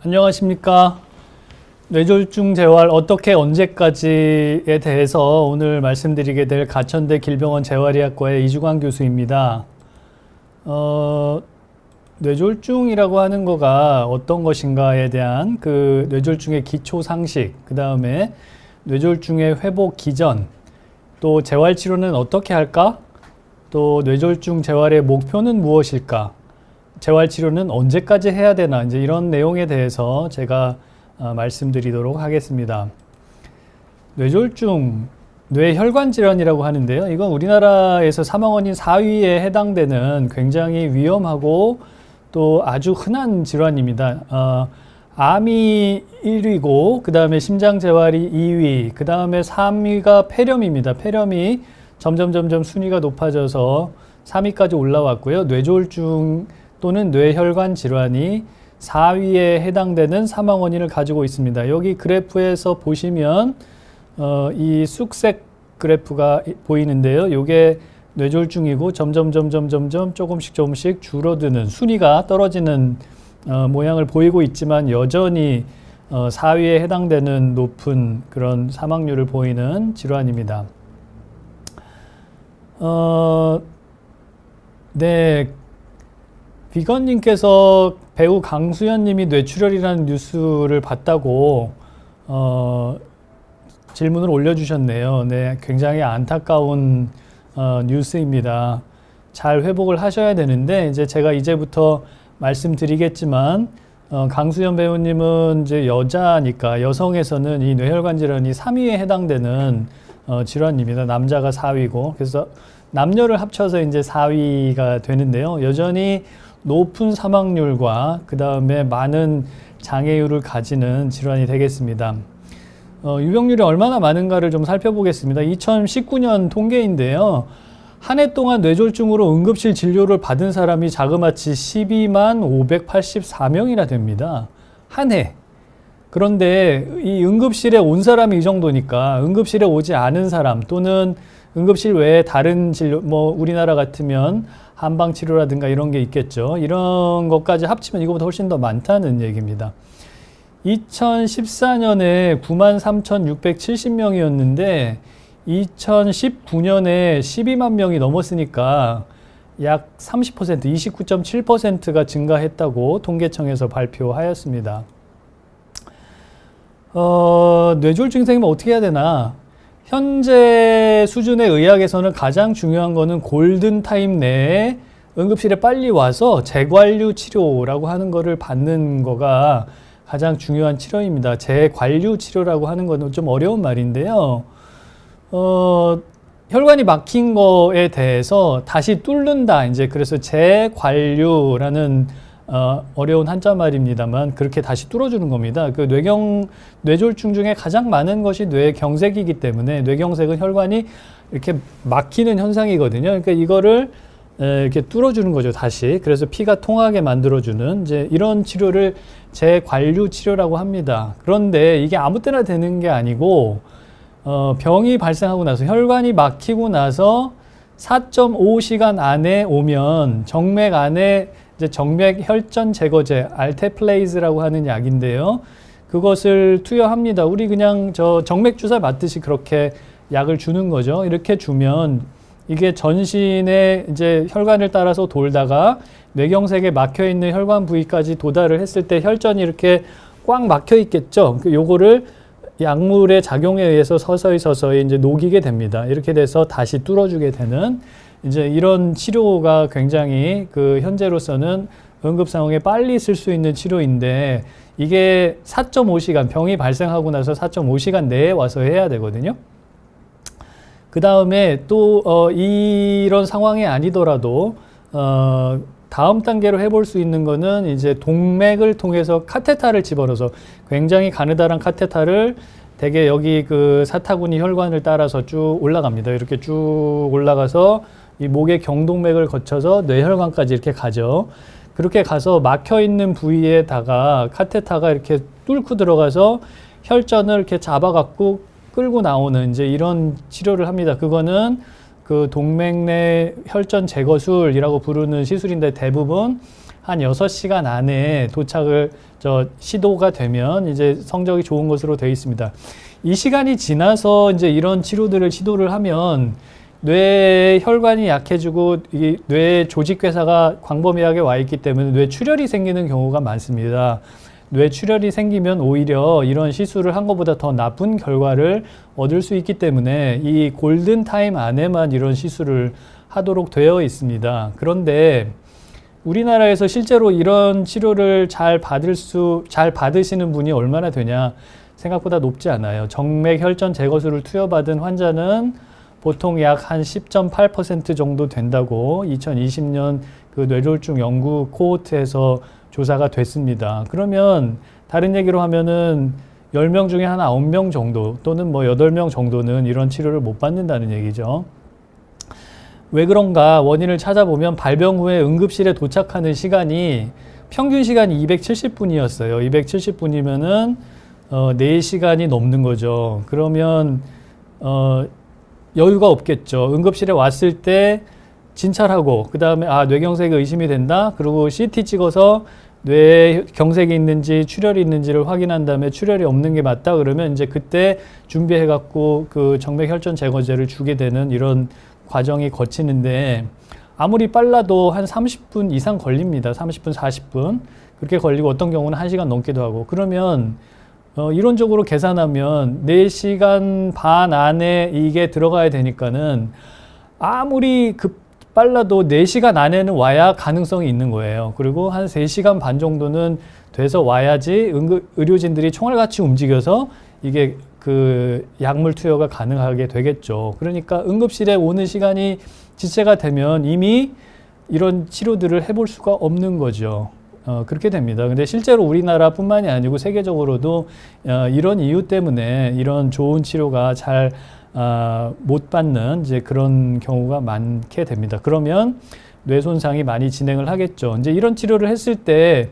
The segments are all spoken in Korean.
안녕하십니까. 뇌졸중 재활 어떻게 언제까지에 대해서 오늘 말씀드리게 될 가천대 길병원 재활의학과의 이주광 교수입니다. 뇌졸중이라고 하는 거가 어떤 것인가에 대한 그 뇌졸중의 기초 상식, 그 다음에 뇌졸중의 회복 기전, 또 재활치료는 어떻게 할까? 또 뇌졸중 재활의 목표는 무엇일까? 재활치료는 언제까지 해야 되나? 이제 이런 내용에 대해서 제가 말씀드리도록 하겠습니다. 뇌졸중, 뇌혈관 질환이라고 하는데요. 이건 우리나라에서 사망원인 4위에 해당되는 굉장히 위험하고 또 아주 흔한 질환입니다. 암이 1위고, 그 다음에 심장재활이 2위, 그 다음에 3위가 폐렴입니다. 폐렴이 점점 순위가 높아져서 3위까지 올라왔고요. 뇌졸중 또는 뇌혈관 질환이 4위에 해당되는 사망 원인을 가지고 있습니다. 여기 그래프에서 보시면 이 쑥색 그래프가 보이는데요. 이게 뇌졸중이고 점점 조금씩 줄어드는 순위가 떨어지는 모양을 보이고 있지만 여전히 4위에 해당되는 높은 그런 사망률을 보이는 질환입니다. 네. 비건님께서 배우 강수현님이 뇌출혈이라는 뉴스를 봤다고 질문을 올려주셨네요. 네, 굉장히 안타까운 뉴스입니다. 잘 회복을 하셔야 되는데 이제 제가 이제부터 말씀드리겠지만 강수현 배우님은 이제 여자니까 여성에서는 이 뇌혈관 질환이 3위에 해당되는 질환입니다. 남자가 4위고 그래서 남녀를 합쳐서 이제 4위가 되는데요. 여전히 높은 사망률과 그 다음에 많은 장애율을 가지는 질환이 되겠습니다. 유병률이 얼마나 많은가를 좀 살펴보겠습니다. 2019년 통계인데요. 한 해 동안 뇌졸중으로 응급실 진료를 받은 사람이 자그마치 12만 584명이나 됩니다. 한 해. 그런데 이 응급실에 온 사람이 이 정도니까 응급실에 오지 않은 사람 또는 응급실 외에 다른 진료, 우리나라 같으면 한방치료라든가 이런 게 있겠죠. 이런 것까지 합치면 이거보다 훨씬 더 많다는 얘기입니다. 2014년에 93,670명이었는데 2019년에 12만 명이 넘었으니까 약 30%, 29.7%가 증가했다고 통계청에서 발표하였습니다. 뇌졸중 생기면 어떻게 해야 되나? 현재 수준의 의학에서는 가장 중요한 거는 골든타임 내에 응급실에 빨리 와서 재관류 치료라고 하는 거를 받는 거가 가장 중요한 치료입니다. 재관류 치료라고 하는 거는 좀 어려운 말인데요. 혈관이 막힌 거에 대해서 다시 뚫는다. 이제 그래서 재관류라는 어려운 한자 말입니다만 그렇게 다시 뚫어주는 겁니다. 그 뇌졸중 중에 가장 많은 것이 뇌경색이기 때문에 뇌경색은 혈관이 이렇게 막히는 현상이거든요. 그러니까 이거를 이렇게 뚫어주는 거죠, 다시. 그래서 피가 통하게 만들어주는 이제 이런 치료를 재관류 치료라고 합니다. 그런데 이게 아무 때나 되는 게 아니고 병이 발생하고 나서 혈관이 막히고 나서 4.5시간 안에 오면 정맥 안에 이제 정맥 혈전 제거제 알테플레이즈라고 하는 약인데요. 그것을 투여합니다. 우리 그냥 정맥 주사 맞듯이 그렇게 약을 주는 거죠. 이렇게 주면 이게 전신에 이제 혈관을 따라서 돌다가 뇌경색에 막혀 있는 혈관 부위까지 도달을 했을 때 혈전이 이렇게 꽉 막혀 있겠죠. 요거를 약물의 작용에 의해서 서서히 이제 녹이게 됩니다. 이렇게 돼서 다시 뚫어주게 되는 이제 이런 치료가 굉장히 그 현재로서는 응급 상황에 빨리 쓸 수 있는 치료인데 이게 4.5시간 병이 발생하고 나서 4.5시간 내에 와서 해야 되거든요. 그 다음에 또 이런 상황이 아니더라도 다음 단계로 해볼 수 있는 거는 이제 동맥을 통해서 카테타를 집어넣어서 굉장히 가느다란 카테타를 대개 여기 그 사타구니 혈관을 따라서 쭉 올라갑니다. 이렇게 쭉 올라가서 이 목의 경동맥을 거쳐서 뇌혈관까지 이렇게 가죠. 그렇게 가서 막혀 있는 부위에다가 카테타가 이렇게 뚫고 들어가서 혈전을 이렇게 잡아갖고 끌고 나오는 이제 이런 치료를 합니다. 그거는 그 동맥 내 혈전 제거술이라고 부르는 시술인데 대부분 한 6시간 안에 시도가 되면 이제 성적이 좋은 것으로 되어 있습니다. 이 시간이 지나서 이제 이런 치료들을 시도를 하면 뇌 혈관이 약해지고 이 뇌 조직괴사가 광범위하게 와 있기 때문에 뇌 출혈이 생기는 경우가 많습니다. 뇌 출혈이 생기면 오히려 이런 시술을 한 것보다 더 나쁜 결과를 얻을 수 있기 때문에 이 골든 타임 안에만 이런 시술을 하도록 되어 있습니다. 그런데 우리나라에서 실제로 이런 치료를 잘 받으시는 분이 얼마나 되냐? 생각보다 높지 않아요. 정맥 혈전 제거술을 투여받은 환자는 보통 약 한 10.8% 정도 된다고 2020년 그 뇌졸중 연구 코호트에서 조사가 됐습니다. 그러면 다른 얘기로 하면은 10명 중에 한 9명 정도 또는 뭐 8명 정도는 이런 치료를 못 받는다는 얘기죠. 왜 그런가 원인을 찾아보면 발병 후에 응급실에 도착하는 시간이 평균 시간이 270분이었어요. 270분이면은 4시간이 넘는 거죠. 그러면 여유가 없겠죠. 응급실에 왔을 때 진찰하고 그 다음에 뇌경색이 의심이 된다. 그리고 CT 찍어서 뇌에 경색이 있는지 출혈이 있는지를 확인한 다음에 출혈이 없는 게 맞다 그러면 이제 그때 준비해 갖고 그 정맥 혈전 제거제를 주게 되는 이런 과정이 거치는데 아무리 빨라도 한 30분 이상 걸립니다. 30분, 40분. 그렇게 걸리고 어떤 경우는 1시간 넘기도 하고. 그러면 이론적으로 계산하면 4시간 반 안에 이게 들어가야 되니까는 아무리 빨라도 4시간 안에는 와야 가능성이 있는 거예요. 그리고 한 3시간 반 정도는 돼서 와야지 의료진들이 총알같이 움직여서 이게 그 약물 투여가 가능하게 되겠죠. 그러니까 응급실에 오는 시간이 지체가 되면 이미 이런 치료들을 해볼 수가 없는 거죠. 그렇게 됩니다. 근데 실제로 우리나라뿐만이 아니고 세계적으로도 이런 이유 때문에 이런 좋은 치료가 잘 못 받는 이제 그런 경우가 많게 됩니다. 그러면 뇌 손상이 많이 진행을 하겠죠. 이제 이런 치료를 했을 때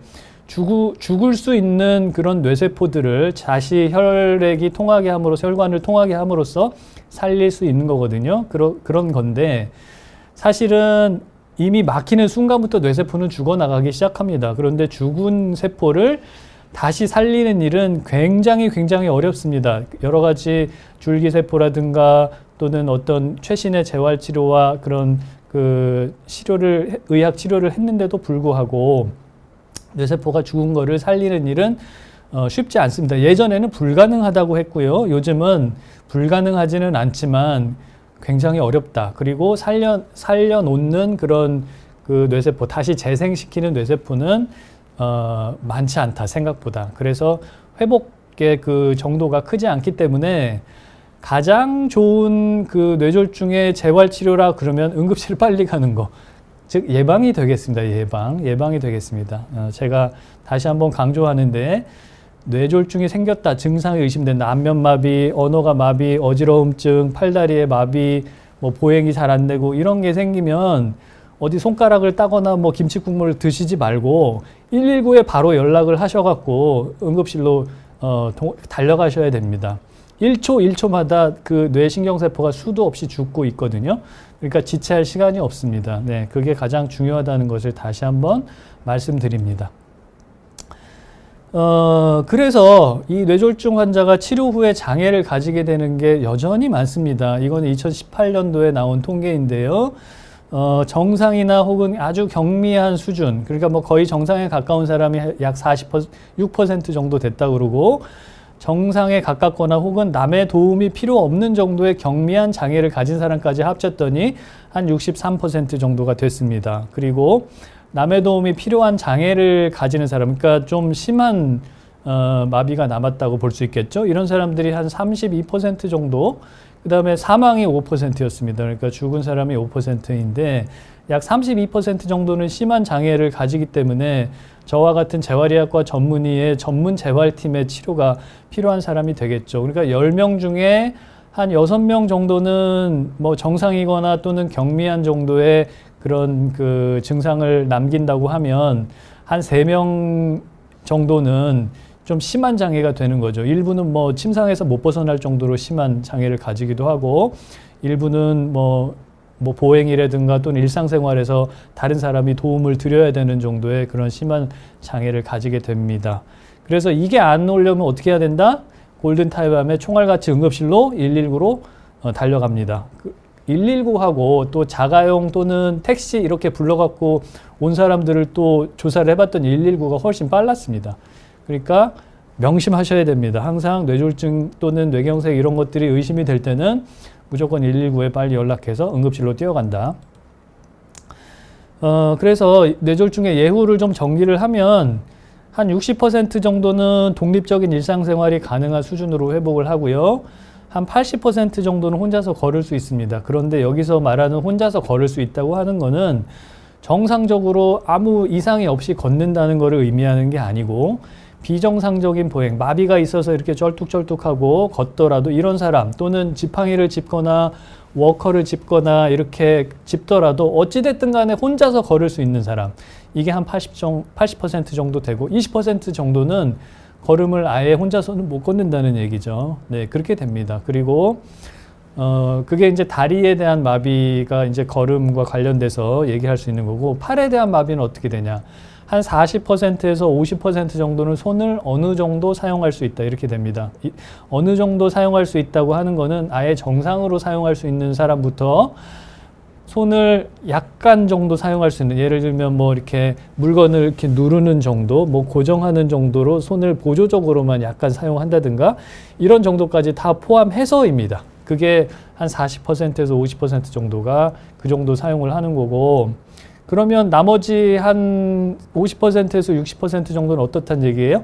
죽을 수 있는 그런 뇌세포들을 다시 혈액이 통하게 함으로써 혈관을 통하게 함으로써 살릴 수 있는 거거든요. 그런 건데 사실은 이미 막히는 순간부터 뇌세포는 죽어나가기 시작합니다. 그런데 죽은 세포를 다시 살리는 일은 굉장히 어렵습니다. 여러 가지 줄기세포라든가 또는 어떤 최신의 재활치료와 그런 그 의학 치료를 했는데도 불구하고 뇌세포가 죽은 거를 살리는 일은 쉽지 않습니다. 예전에는 불가능하다고 했고요. 요즘은 불가능하지는 않지만 굉장히 어렵다. 그리고 살려놓는 그런 그 뇌세포, 다시 재생시키는 뇌세포는 많지 않다, 생각보다. 그래서 회복의 그 정도가 크지 않기 때문에 가장 좋은 그 뇌졸중의 재활치료라 그러면 응급실 빨리 가는 거. 즉, 예방이 되겠습니다. 예방이 되겠습니다. 제가 다시 한번 강조하는데, 뇌졸중이 생겼다, 증상이 의심된다, 안면마비, 언어가 마비, 어지러움증, 팔다리에 마비, 뭐 보행이 잘 안 되고 이런 게 생기면 어디 손가락을 따거나 뭐 김치국물을 드시지 말고 119에 바로 연락을 하셔갖고 응급실로 달려가셔야 됩니다. 1초마다 그 뇌신경세포가 수도 없이 죽고 있거든요. 그러니까 지체할 시간이 없습니다. 네, 그게 가장 중요하다는 것을 다시 한번 말씀드립니다. 그래서 이 뇌졸중 환자가 치료 후에 장애를 가지게 되는 게 여전히 많습니다. 이거는 2018년도에 나온 통계인데요. 정상이나 혹은 아주 경미한 수준, 그러니까 뭐 거의 정상에 가까운 사람이 약 6% 정도 됐다고 그러고, 정상에 가깝거나 혹은 남의 도움이 필요 없는 정도의 경미한 장애를 가진 사람까지 합쳤더니 한 63% 정도가 됐습니다. 그리고 남의 도움이 필요한 장애를 가지는 사람, 그러니까 좀 심한 마비가 남았다고 볼 수 있겠죠. 이런 사람들이 한 32% 정도, 그 다음에 사망이 5%였습니다. 그러니까 죽은 사람이 5%인데 약 32% 정도는 심한 장애를 가지기 때문에 저와 같은 재활의학과 전문의의 전문 재활팀의 치료가 필요한 사람이 되겠죠. 그러니까 10명 중에 한 6명 정도는 뭐 정상이거나 또는 경미한 정도의 그런 그 증상을 남긴다고 하면 한 3명 정도는 좀 심한 장애가 되는 거죠. 일부는 뭐 침상에서 못 벗어날 정도로 심한 장애를 가지기도 하고, 일부는 뭐 뭐 보행이라든가 또는 일상생활에서 다른 사람이 도움을 드려야 되는 정도의 그런 심한 장애를 가지게 됩니다. 그래서 이게 안 오려면 어떻게 해야 된다? 골든타임에 총알같이 응급실로 119로 달려갑니다. 119하고 또 자가용 또는 택시 이렇게 불러갖고 온 사람들을 또 조사를 해봤더니 119가 훨씬 빨랐습니다. 그러니까 명심하셔야 됩니다. 항상 뇌졸중 또는 뇌경색 이런 것들이 의심이 될 때는 무조건 119에 빨리 연락해서 응급실로 뛰어간다. 그래서 뇌졸중의 예후를 좀 정리를 하면 한 60% 정도는 독립적인 일상생활이 가능한 수준으로 회복을 하고요. 한 80% 정도는 혼자서 걸을 수 있습니다. 그런데 여기서 말하는 혼자서 걸을 수 있다고 하는 거는 정상적으로 아무 이상이 없이 걷는다는 것을 의미하는 게 아니고 비정상적인 보행, 마비가 있어서 이렇게 쩔뚝쩔뚝하고 걷더라도 이런 사람 또는 지팡이를 짚거나 워커를 짚거나 이렇게 짚더라도 어찌됐든 간에 혼자서 걸을 수 있는 사람, 이게 한 80% 정도 되고 20% 정도는 걸음을 아예 혼자서는 못 걷는다는 얘기죠. 네, 그렇게 됩니다. 그리고 그게 이제 다리에 대한 마비가 이제 걸음과 관련돼서 얘기할 수 있는 거고, 팔에 대한 마비는 어떻게 되냐? 한 40%에서 50% 정도는 손을 어느 정도 사용할 수 있다, 이렇게 됩니다. 어느 정도 사용할 수 있다고 하는 거는 아예 정상으로 사용할 수 있는 사람부터 손을 약간 정도 사용할 수 있는, 예를 들면 뭐 이렇게 물건을 이렇게 누르는 정도, 뭐 고정하는 정도로 손을 보조적으로만 약간 사용한다든가 이런 정도까지 다 포함해서입니다. 그게 한 40%에서 50% 정도가 그 정도 사용을 하는 거고, 그러면 나머지 한 50%에서 60% 정도는 어떻다는 얘기예요?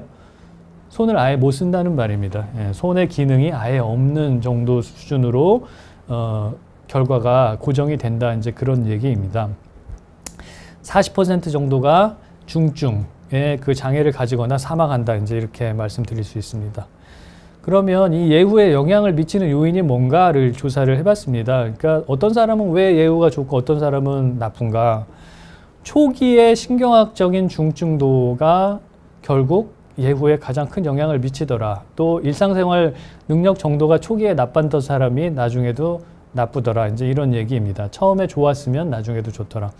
손을 아예 못 쓴다는 말입니다. 예, 손의 기능이 아예 없는 정도 수준으로 결과가 고정이 된다, 이제 그런 얘기입니다. 40% 정도가 중증의 그 장애를 가지거나 사망한다, 이제 이렇게 말씀드릴 수 있습니다. 그러면 이 예후에 영향을 미치는 요인이 뭔가를 조사를 해봤습니다. 그러니까 어떤 사람은 왜 예후가 좋고 어떤 사람은 나쁜가? 초기의 신경학적인 중증도가 결국 예후에 가장 큰 영향을 미치더라. 또 일상생활 능력 정도가 초기에 나빴던 사람이 나중에도 나쁘더라, 이제 이런 얘기입니다. 처음에 좋았으면 나중에도 좋더라.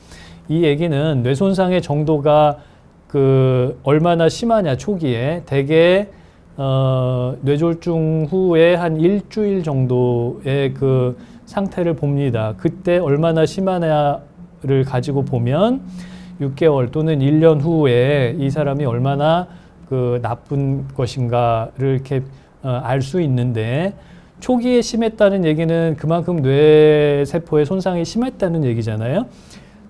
이 얘기는 뇌 손상의 정도가 얼마나 심하냐, 초기에 대개 뇌졸중 후에 한 일주일 정도의 그 상태를 봅니다. 그때 얼마나 심하냐를 가지고 보면 6개월 또는 1년 후에 이 사람이 얼마나 그 나쁜 것인가를 이렇게 알 수 있는데, 초기에 심했다는 얘기는 그만큼 뇌세포의 손상이 심했다는 얘기잖아요.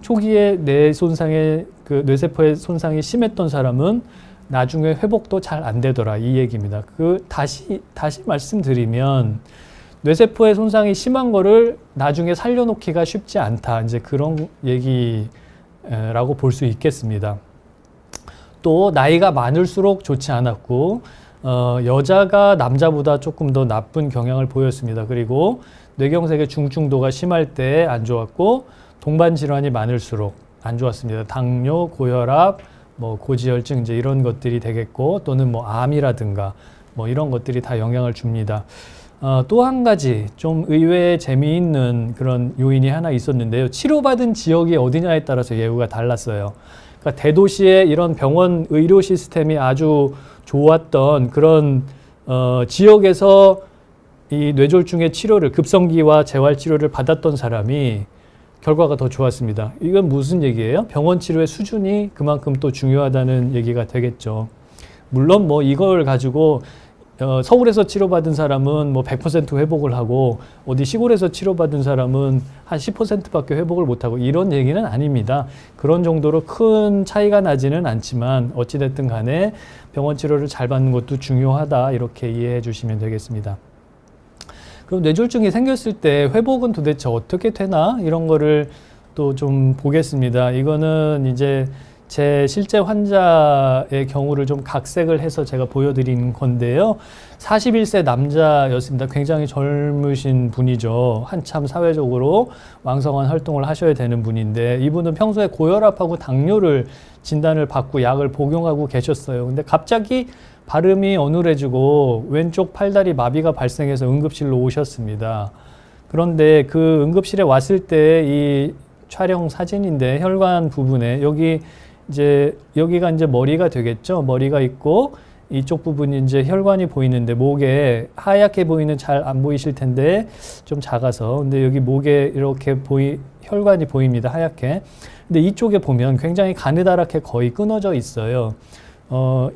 초기에 뇌세포의 손상이 심했던 사람은 나중에 회복도 잘 안 되더라, 이 얘기입니다. 다시 말씀드리면 뇌세포의 손상이 심한 거를 나중에 살려놓기가 쉽지 않다, 이제 그런 얘기라고 볼 수 있겠습니다. 또 나이가 많을수록 좋지 않았고, 여자가 남자보다 조금 더 나쁜 경향을 보였습니다. 그리고 뇌경색의 중증도가 심할 때 안 좋았고, 동반 질환이 많을수록 안 좋았습니다. 당뇨, 고혈압, 뭐 고지혈증, 이제 이런 것들이 되겠고, 또는 뭐 암이라든가 뭐 이런 것들이 다 영향을 줍니다. 또 한 가지 좀 의외의 재미있는 그런 요인이 하나 있었는데요. 치료받은 지역이 어디냐에 따라서 예후가 달랐어요. 그러니까 대도시의 이런 병원 의료 시스템이 아주 좋았던 그런 지역에서 이 뇌졸중의 치료를, 급성기와 재활 치료를 받았던 사람이 결과가 더 좋았습니다. 이건 무슨 얘기예요? 병원 치료의 수준이 그만큼 또 중요하다는 얘기가 되겠죠. 물론 뭐 이걸 가지고 서울에서 치료받은 사람은 뭐 100% 회복을 하고 어디 시골에서 치료받은 사람은 한 10%밖에 회복을 못하고 이런 얘기는 아닙니다. 그런 정도로 큰 차이가 나지는 않지만 어찌됐든 간에 병원 치료를 잘 받는 것도 중요하다, 이렇게 이해해 주시면 되겠습니다. 그럼 뇌졸중이 생겼을 때 회복은 도대체 어떻게 되나? 이런 거를 또 좀 보겠습니다. 이거는 이제 제 실제 환자의 경우를 좀 각색을 해서 제가 보여드린 건데요. 41세 남자였습니다. 굉장히 젊으신 분이죠. 한참 사회적으로 왕성한 활동을 하셔야 되는 분인데, 이분은 평소에 고혈압하고 당뇨를 진단을 받고 약을 복용하고 계셨어요. 근데 갑자기 발음이 어눌해지고 왼쪽 팔다리 마비가 발생해서 응급실로 오셨습니다. 그런데 그 응급실에 왔을 때 이 촬영 사진인데 혈관 부분에 여기가 이제 머리가 되겠죠. 머리가 있고 이쪽 부분이 이제 혈관이 보이는데 목에 하얗게 보이는 잘 안 보이실 텐데 좀 작아서 근데 여기 목에 이렇게 혈관이 보입니다. 하얗게. 근데 이쪽에 보면 굉장히 가느다랗게 거의 끊어져 있어요.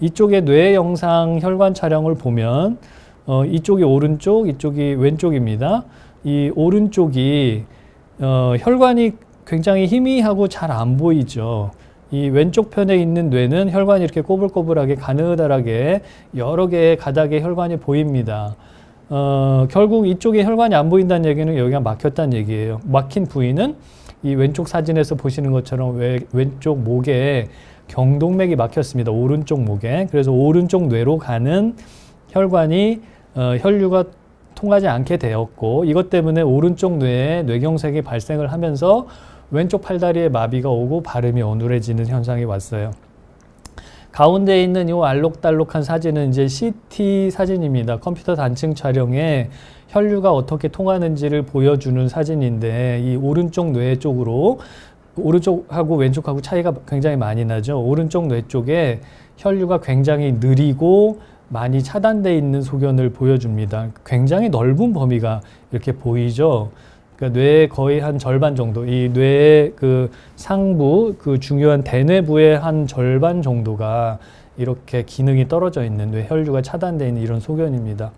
이쪽에 뇌 영상 혈관 촬영을 보면 이쪽이 오른쪽, 이쪽이 왼쪽입니다. 이 오른쪽이 혈관이 굉장히 희미하고 잘 안 보이죠. 이 왼쪽 편에 있는 뇌는 혈관이 이렇게 꼬불꼬불하게 가느다랗게 여러 개의 가닥의 혈관이 보입니다. 결국 이쪽에 혈관이 안 보인다는 얘기는 여기가 막혔다는 얘기예요. 막힌 부위는 이 왼쪽 사진에서 보시는 것처럼 왼쪽 목에 경동맥이 막혔습니다. 오른쪽 목에. 그래서 오른쪽 뇌로 가는 혈관이 혈류가 통하지 않게 되었고 이것 때문에 오른쪽 뇌에 뇌경색이 발생을 하면서 왼쪽 팔다리에 마비가 오고 발음이 어눌해지는 현상이 왔어요. 가운데 있는 이 알록달록한 사진은 이제 CT 사진입니다. 컴퓨터 단층 촬영에 혈류가 어떻게 통하는지를 보여주는 사진인데 이 오른쪽 뇌 쪽으로 오른쪽하고 왼쪽하고 차이가 굉장히 많이 나죠. 오른쪽 뇌 쪽에 혈류가 굉장히 느리고 많이 차단되어 있는 소견을 보여줍니다. 굉장히 넓은 범위가 이렇게 보이죠. 그러니까 뇌의 거의 한 절반 정도, 이 뇌의 그 상부, 그 중요한 대뇌부의 한 절반 정도가 이렇게 기능이 떨어져 있는 뇌 혈류가 차단되어 있는 이런 소견입니다.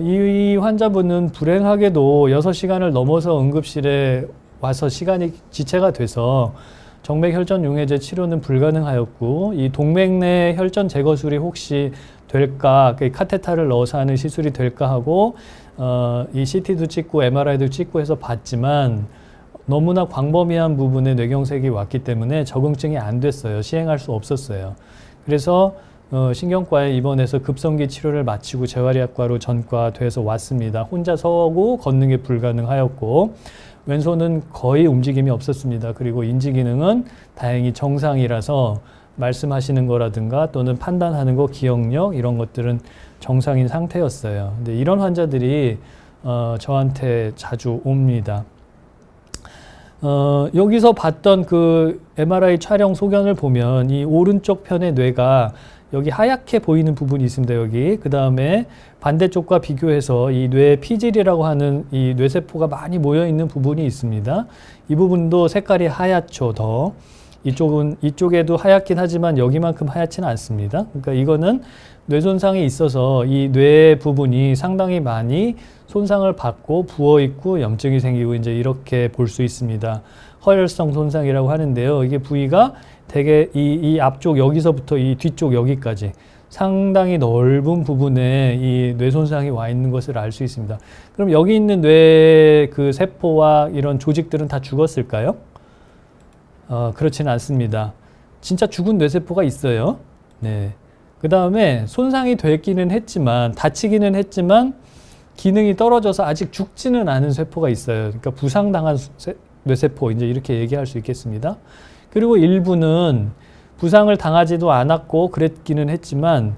이 환자분은 불행하게도 6시간을 넘어서 응급실에 와서 시간이 지체가 돼서 정맥 혈전 용해제 치료는 불가능하였고 이 동맥 내 혈전 제거술이 혹시 될까, 카테타를 넣어서 하는 시술이 될까 하고 이 CT도 찍고 MRI도 찍고 해서 봤지만 너무나 광범위한 부분에 뇌경색이 왔기 때문에 적응증이 안 됐어요. 시행할 수 없었어요. 그래서 신경과에 입원해서 급성기 치료를 마치고 재활의학과로 전과돼서 왔습니다. 혼자 서고 걷는 게 불가능하였고 왼손은 거의 움직임이 없었습니다. 그리고 인지기능은 다행히 정상이라서 말씀하시는 거라든가 또는 판단하는 거, 기억력 이런 것들은 정상인 상태였어요. 근데 이런 환자들이 저한테 자주 옵니다. 여기서 봤던 그 MRI 촬영 소견을 보면 이 오른쪽 편의 뇌가 여기 하얗게 보이는 부분이 있습니다. 여기. 그 다음에 반대쪽과 비교해서 이 뇌 피질이라고 하는 이 뇌세포가 많이 모여 있는 부분이 있습니다. 이 부분도 색깔이 하얗죠, 더. 이쪽에도 하얗긴 하지만 여기만큼 하얗지는 않습니다. 그러니까 이거는 뇌 손상이 있어서 이 뇌 부분이 상당히 많이 손상을 받고 부어 있고 염증이 생기고 이제 이렇게 볼 수 있습니다. 허혈성 손상이라고 하는데요. 이게 부위가 되게 이 앞쪽 여기서부터 이 뒤쪽 여기까지 상당히 넓은 부분에 이 뇌 손상이 와 있는 것을 알 수 있습니다. 그럼 여기 있는 뇌 그 세포와 이런 조직들은 다 죽었을까요? 그렇지는 않습니다. 진짜 죽은 뇌세포가 있어요. 네. 그 다음에 손상이 되기는 했지만, 다치기는 했지만, 기능이 떨어져서 아직 죽지는 않은 세포가 있어요. 그러니까 부상당한 뇌세포, 이제 이렇게 얘기할 수 있겠습니다. 그리고 일부는 부상을 당하지도 않았고, 그랬기는 했지만,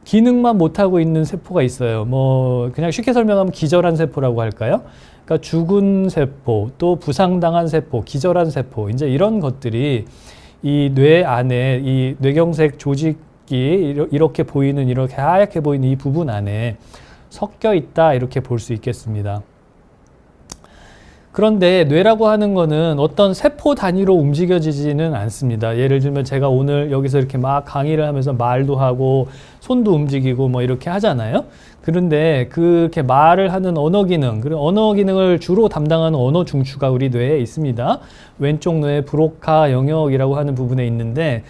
기능만 못하고 있는 세포가 있어요. 뭐, 그냥 쉽게 설명하면 기절한 세포라고 할까요? 그러니까 죽은 세포, 또 부상당한 세포, 기절한 세포, 이제 이런 것들이 이 뇌 안에 이 뇌경색 조직이 이렇게 보이는, 이렇게 하얗게 보이는 이 부분 안에 섞여 있다, 이렇게 볼 수 있겠습니다. 그런데 뇌라고 하는 거는 어떤 세포 단위로 움직여지지는 않습니다. 예를 들면 제가 오늘 여기서 이렇게 막 강의를 하면서 말도 하고 손도 움직이고 뭐 이렇게 하잖아요. 그런데 그렇게 말을 하는 언어 기능, 그리고 언어 기능을 주로 담당하는 언어 중추가 우리 뇌에 있습니다. 왼쪽 뇌 브로카 영역이라고 하는 부분에 있는데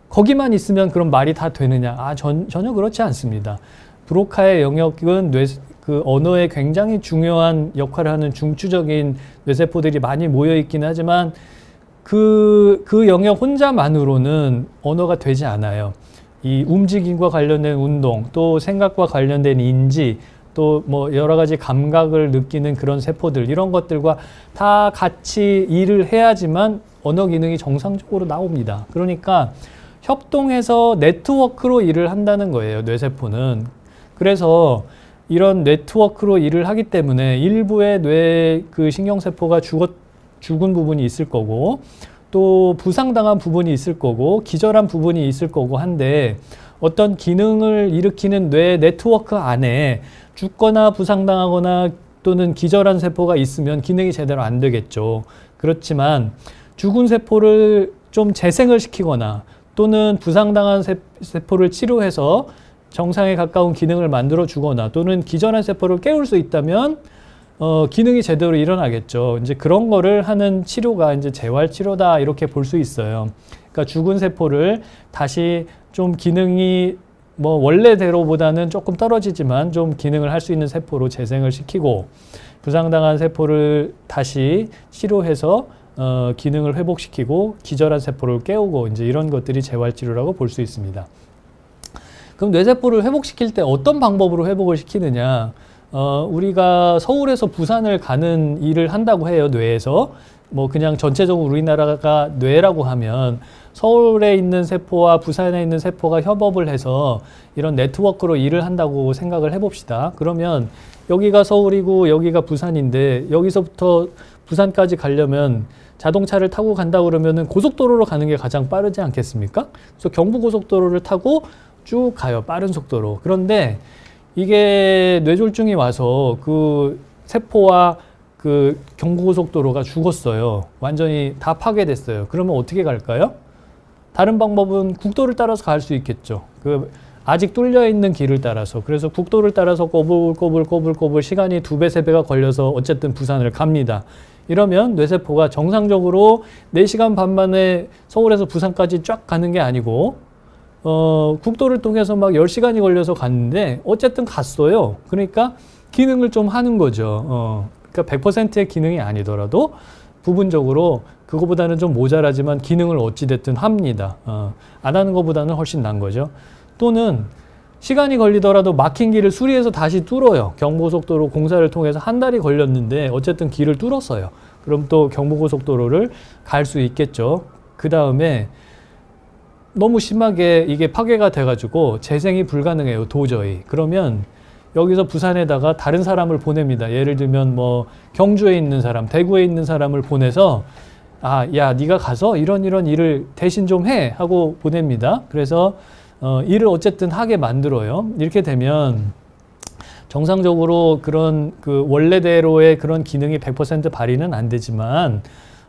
거기만 있으면 그럼 말이 다 되느냐? 전혀 그렇지 않습니다. 브로카의 영역은 그 언어에 굉장히 중요한 역할을 하는 중추적인 뇌세포들이 많이 모여 있긴 하지만 그 영역 혼자만으로는 언어가 되지 않아요. 이 움직임과 관련된 운동, 또 생각과 관련된 인지, 또 뭐 여러 가지 감각을 느끼는 그런 세포들, 이런 것들과 다 같이 일을 해야지만 언어 기능이 정상적으로 나옵니다. 그러니까 협동해서 네트워크로 일을 한다는 거예요, 뇌세포는. 그래서 이런 네트워크로 일을 하기 때문에 일부의 뇌 그 신경세포가 죽은 부분이 있을 거고 또 부상당한 부분이 있을 거고 기절한 부분이 있을 거고 한데 어떤 기능을 일으키는 뇌 네트워크 안에 죽거나 부상당하거나 또는 기절한 세포가 있으면 기능이 제대로 안 되겠죠. 그렇지만 죽은 세포를 좀 재생을 시키거나 또는 부상당한 세포를 치료해서 정상에 가까운 기능을 만들어 주거나 또는 기절한 세포를 깨울 수 있다면 기능이 제대로 일어나겠죠. 이제 그런 거를 하는 치료가 이제 재활 치료다 이렇게 볼 수 있어요. 그러니까 죽은 세포를 다시 좀 기능이 뭐 원래대로보다는 조금 떨어지지만 좀 기능을 할 수 있는 세포로 재생을 시키고 부상당한 세포를 다시 치료해서 기능을 회복시키고 기절한 세포를 깨우고 이제 이런 것들이 재활 치료라고 볼 수 있습니다. 그럼 뇌세포를 회복시킬 때 어떤 방법으로 회복을 시키느냐? 우리가 서울에서 부산을 가는 일을 한다고 해요, 뇌에서. 뭐 그냥 전체적으로 우리나라가 뇌라고 하면 서울에 있는 세포와 부산에 있는 세포가 협업을 해서 이런 네트워크로 일을 한다고 생각을 해봅시다. 그러면 여기가 서울이고 여기가 부산인데 여기서부터 부산까지 가려면 자동차를 타고 간다 그러면은 고속도로로 가는 게 가장 빠르지 않겠습니까? 그래서 경부고속도로를 타고 쭉 가요, 빠른 속도로. 그런데 이게 뇌졸중이 와서 그 세포와 그 경부고속도로가 죽었어요. 완전히 다 파괴됐어요. 그러면 어떻게 갈까요? 다른 방법은 국도를 따라서 갈 수 있겠죠. 그 아직 뚫려 있는 길을 따라서. 그래서 국도를 따라서 꼬불꼬불 시간이 2배, 3배가 걸려서 어쨌든 부산을 갑니다. 이러면 뇌세포가 정상적으로 4시간 반 만에 서울에서 부산까지 쫙 가는 게 아니고 국도를 통해서 막 10시간이 걸려서 갔는데 어쨌든 갔어요. 그러니까 기능을 좀 하는 거죠. 그러니까 100%의 기능이 아니더라도 부분적으로 그거보다는 좀 모자라지만 기능을 어찌됐든 합니다. 안 하는 것보다는 훨씬 나은 거죠. 또는 시간이 걸리더라도 막힌 길을 수리해서 다시 뚫어요. 경부고속도로 공사를 통해서 한 달이 걸렸는데 어쨌든 길을 뚫었어요. 그럼 또 경부고속도로를 갈 수 있겠죠. 그 다음에 너무 심하게 이게 파괴가 돼가지고 재생이 불가능해요, 도저히. 그러면 여기서 부산에다가 다른 사람을 보냅니다. 예를 들면 뭐 경주에 있는 사람, 대구에 있는 사람을 보내서 야, 네가 가서 이런 일을 대신 좀 해 하고 보냅니다. 그래서 일을 어쨌든 하게 만들어요. 이렇게 되면 정상적으로 그런 그 원래대로의 그런 기능이 100% 발휘는 안 되지만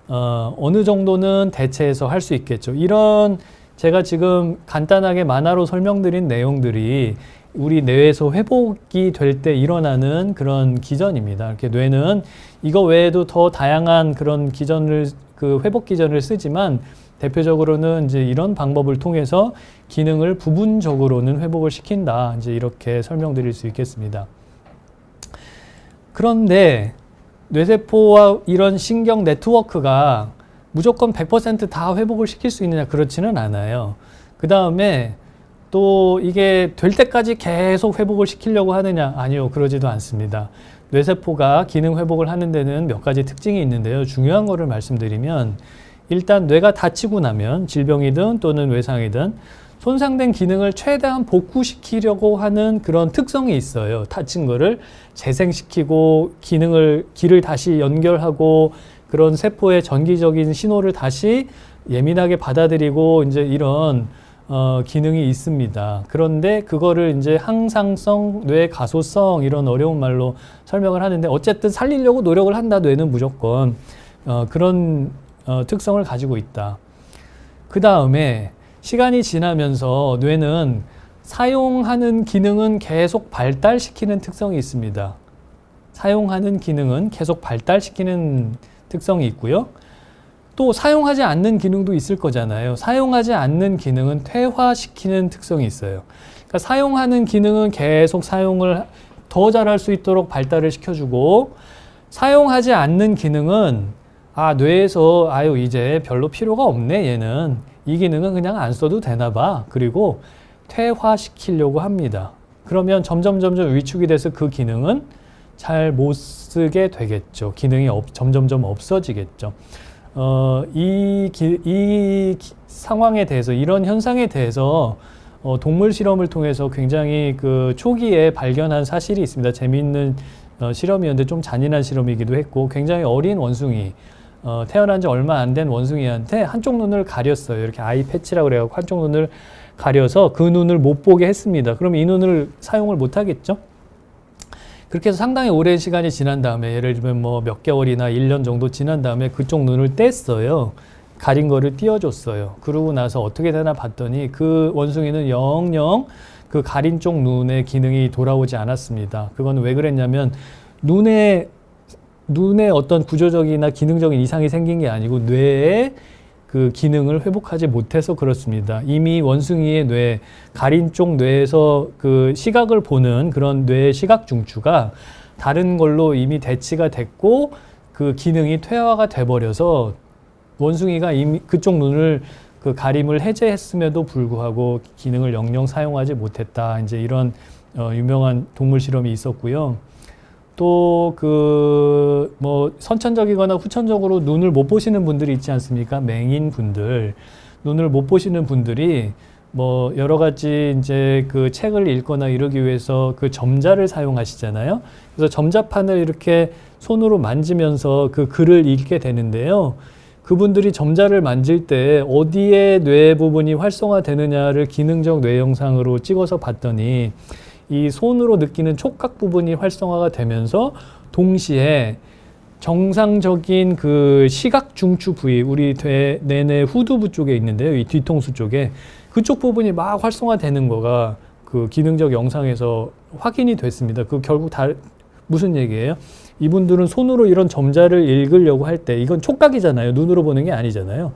어느 정도는 대체해서 할 수 있겠죠. 이런 제가 지금 간단하게 만화로 설명드린 내용들이 우리 뇌에서 회복이 될 때 일어나는 그런 기전입니다. 이렇게 뇌는 이거 외에도 더 다양한 그런 기전을, 그 회복 기전을 쓰지만 대표적으로는 이제 이런 방법을 통해서 기능을 부분적으로는 회복을 시킨다. 이제 이렇게 설명드릴 수 있겠습니다. 그런데 뇌세포와 이런 신경 네트워크가 무조건 100% 회복을 시킬 수 있느냐? 그렇지는 않아요. 그 다음에 또 이게 될 때까지 계속 회복을 시키려고 하느냐? 아니요, 그러지도 않습니다. 뇌세포가 기능 회복을 하는 데는 몇 가지 특징이 있는데요. 중요한 거를 말씀드리면 일단 뇌가 다치고 나면 질병이든 또는 외상이든 손상된 기능을 최대한 복구시키려고 하는 그런 특성이 있어요. 다친 거를 재생시키고 길을 다시 연결하고 그런 세포의 전기적인 신호를 다시 예민하게 받아들이고 이제 이런 기능이 있습니다. 그런데 그거를 이제 항상성, 뇌 가소성 이런 어려운 말로 설명을 하는데 어쨌든 살리려고 노력을 한다. 뇌는 무조건 그런 특성을 가지고 있다. 그 다음에 시간이 지나면서 뇌는 사용하는 기능은 계속 발달시키는 특성이 있습니다. 사용하는 기능은 계속 발달시키는 특성이 있고요. 또 사용하지 않는 기능도 있을 거잖아요. 사용하지 않는 기능은 퇴화시키는 특성이 있어요. 그러니까 사용하는 기능은 계속 사용을 더 잘할 수 있도록 발달을 시켜주고 사용하지 않는 기능은 뇌에서 이제 별로 필요가 없네 얘는. 이 기능은 그냥 안 써도 되나 봐. 그리고 퇴화시키려고 합니다. 그러면 점점 위축이 돼서 그 기능은 잘 못 쓰게 되겠죠. 기능이 점점 없어지겠죠. 이 상황에 대해서, 이런 현상에 대해서 동물 실험을 통해서 굉장히 그 초기에 발견한 사실이 있습니다. 재미있는 실험이었는데 좀 잔인한 실험이기도 했고, 굉장히 어린 원숭이, 태어난 지 얼마 안 된 원숭이한테 한쪽 눈을 가렸어요. 이렇게 아이 패치라고 그래갖고 한쪽 눈을 가려서 그 눈을 못 보게 했습니다. 그럼 이 눈을 사용을 못 하겠죠? 그렇게 해서 상당히 오랜 시간이 지난 다음에, 예를 들면 뭐 몇 개월이나 1년 정도 지난 다음에 그쪽 눈을 뗐어요. 가린 거를 띄워줬어요. 그러고 나서 어떻게 되나 봤더니 그 원숭이는 영영 그 가린 쪽 눈의 기능이 돌아오지 않았습니다. 그건 왜 그랬냐면 눈에 어떤 구조적이나 기능적인 이상이 생긴 게 아니고 뇌에 그 기능을 회복하지 못해서 그렇습니다. 이미 원숭이의 뇌, 가린 쪽 뇌에서 그 시각을 보는 그런 뇌의 시각 중추가 다른 걸로 이미 대치가 됐고 그 기능이 퇴화가 돼버려서 원숭이가 이미 그쪽 눈을 그 가림을 해제했음에도 불구하고 기능을 영영 사용하지 못했다. 이제 이런 유명한 동물 실험이 있었고요. 또 그 뭐 선천적이거나 후천적으로 눈을 못 보시는 분들이 있지 않습니까? 맹인 분들, 눈을 못 보시는 분들이 뭐 여러 가지 이제 그 책을 읽거나 이러기 위해서 그 점자를 사용하시잖아요. 그래서 점자판을 이렇게 손으로 만지면서 그 글을 읽게 되는데요. 그분들이 점자를 만질 때 어디에 뇌 부분이 활성화되느냐를 기능적 뇌 영상으로 찍어서 봤더니 이 손으로 느끼는 촉각 부분이 활성화가 되면서 동시에 정상적인 그 시각 중추 부위, 우리 뇌내 후두부 쪽에 있는데요. 이 뒤통수 쪽에 그쪽 부분이 막 활성화되는 거가 그 기능적 영상에서 확인이 됐습니다. 그 결국 무슨 얘기예요? 이분들은 손으로 이런 점자를 읽으려고 할 때, 이건 촉각이잖아요. 눈으로 보는 게 아니잖아요.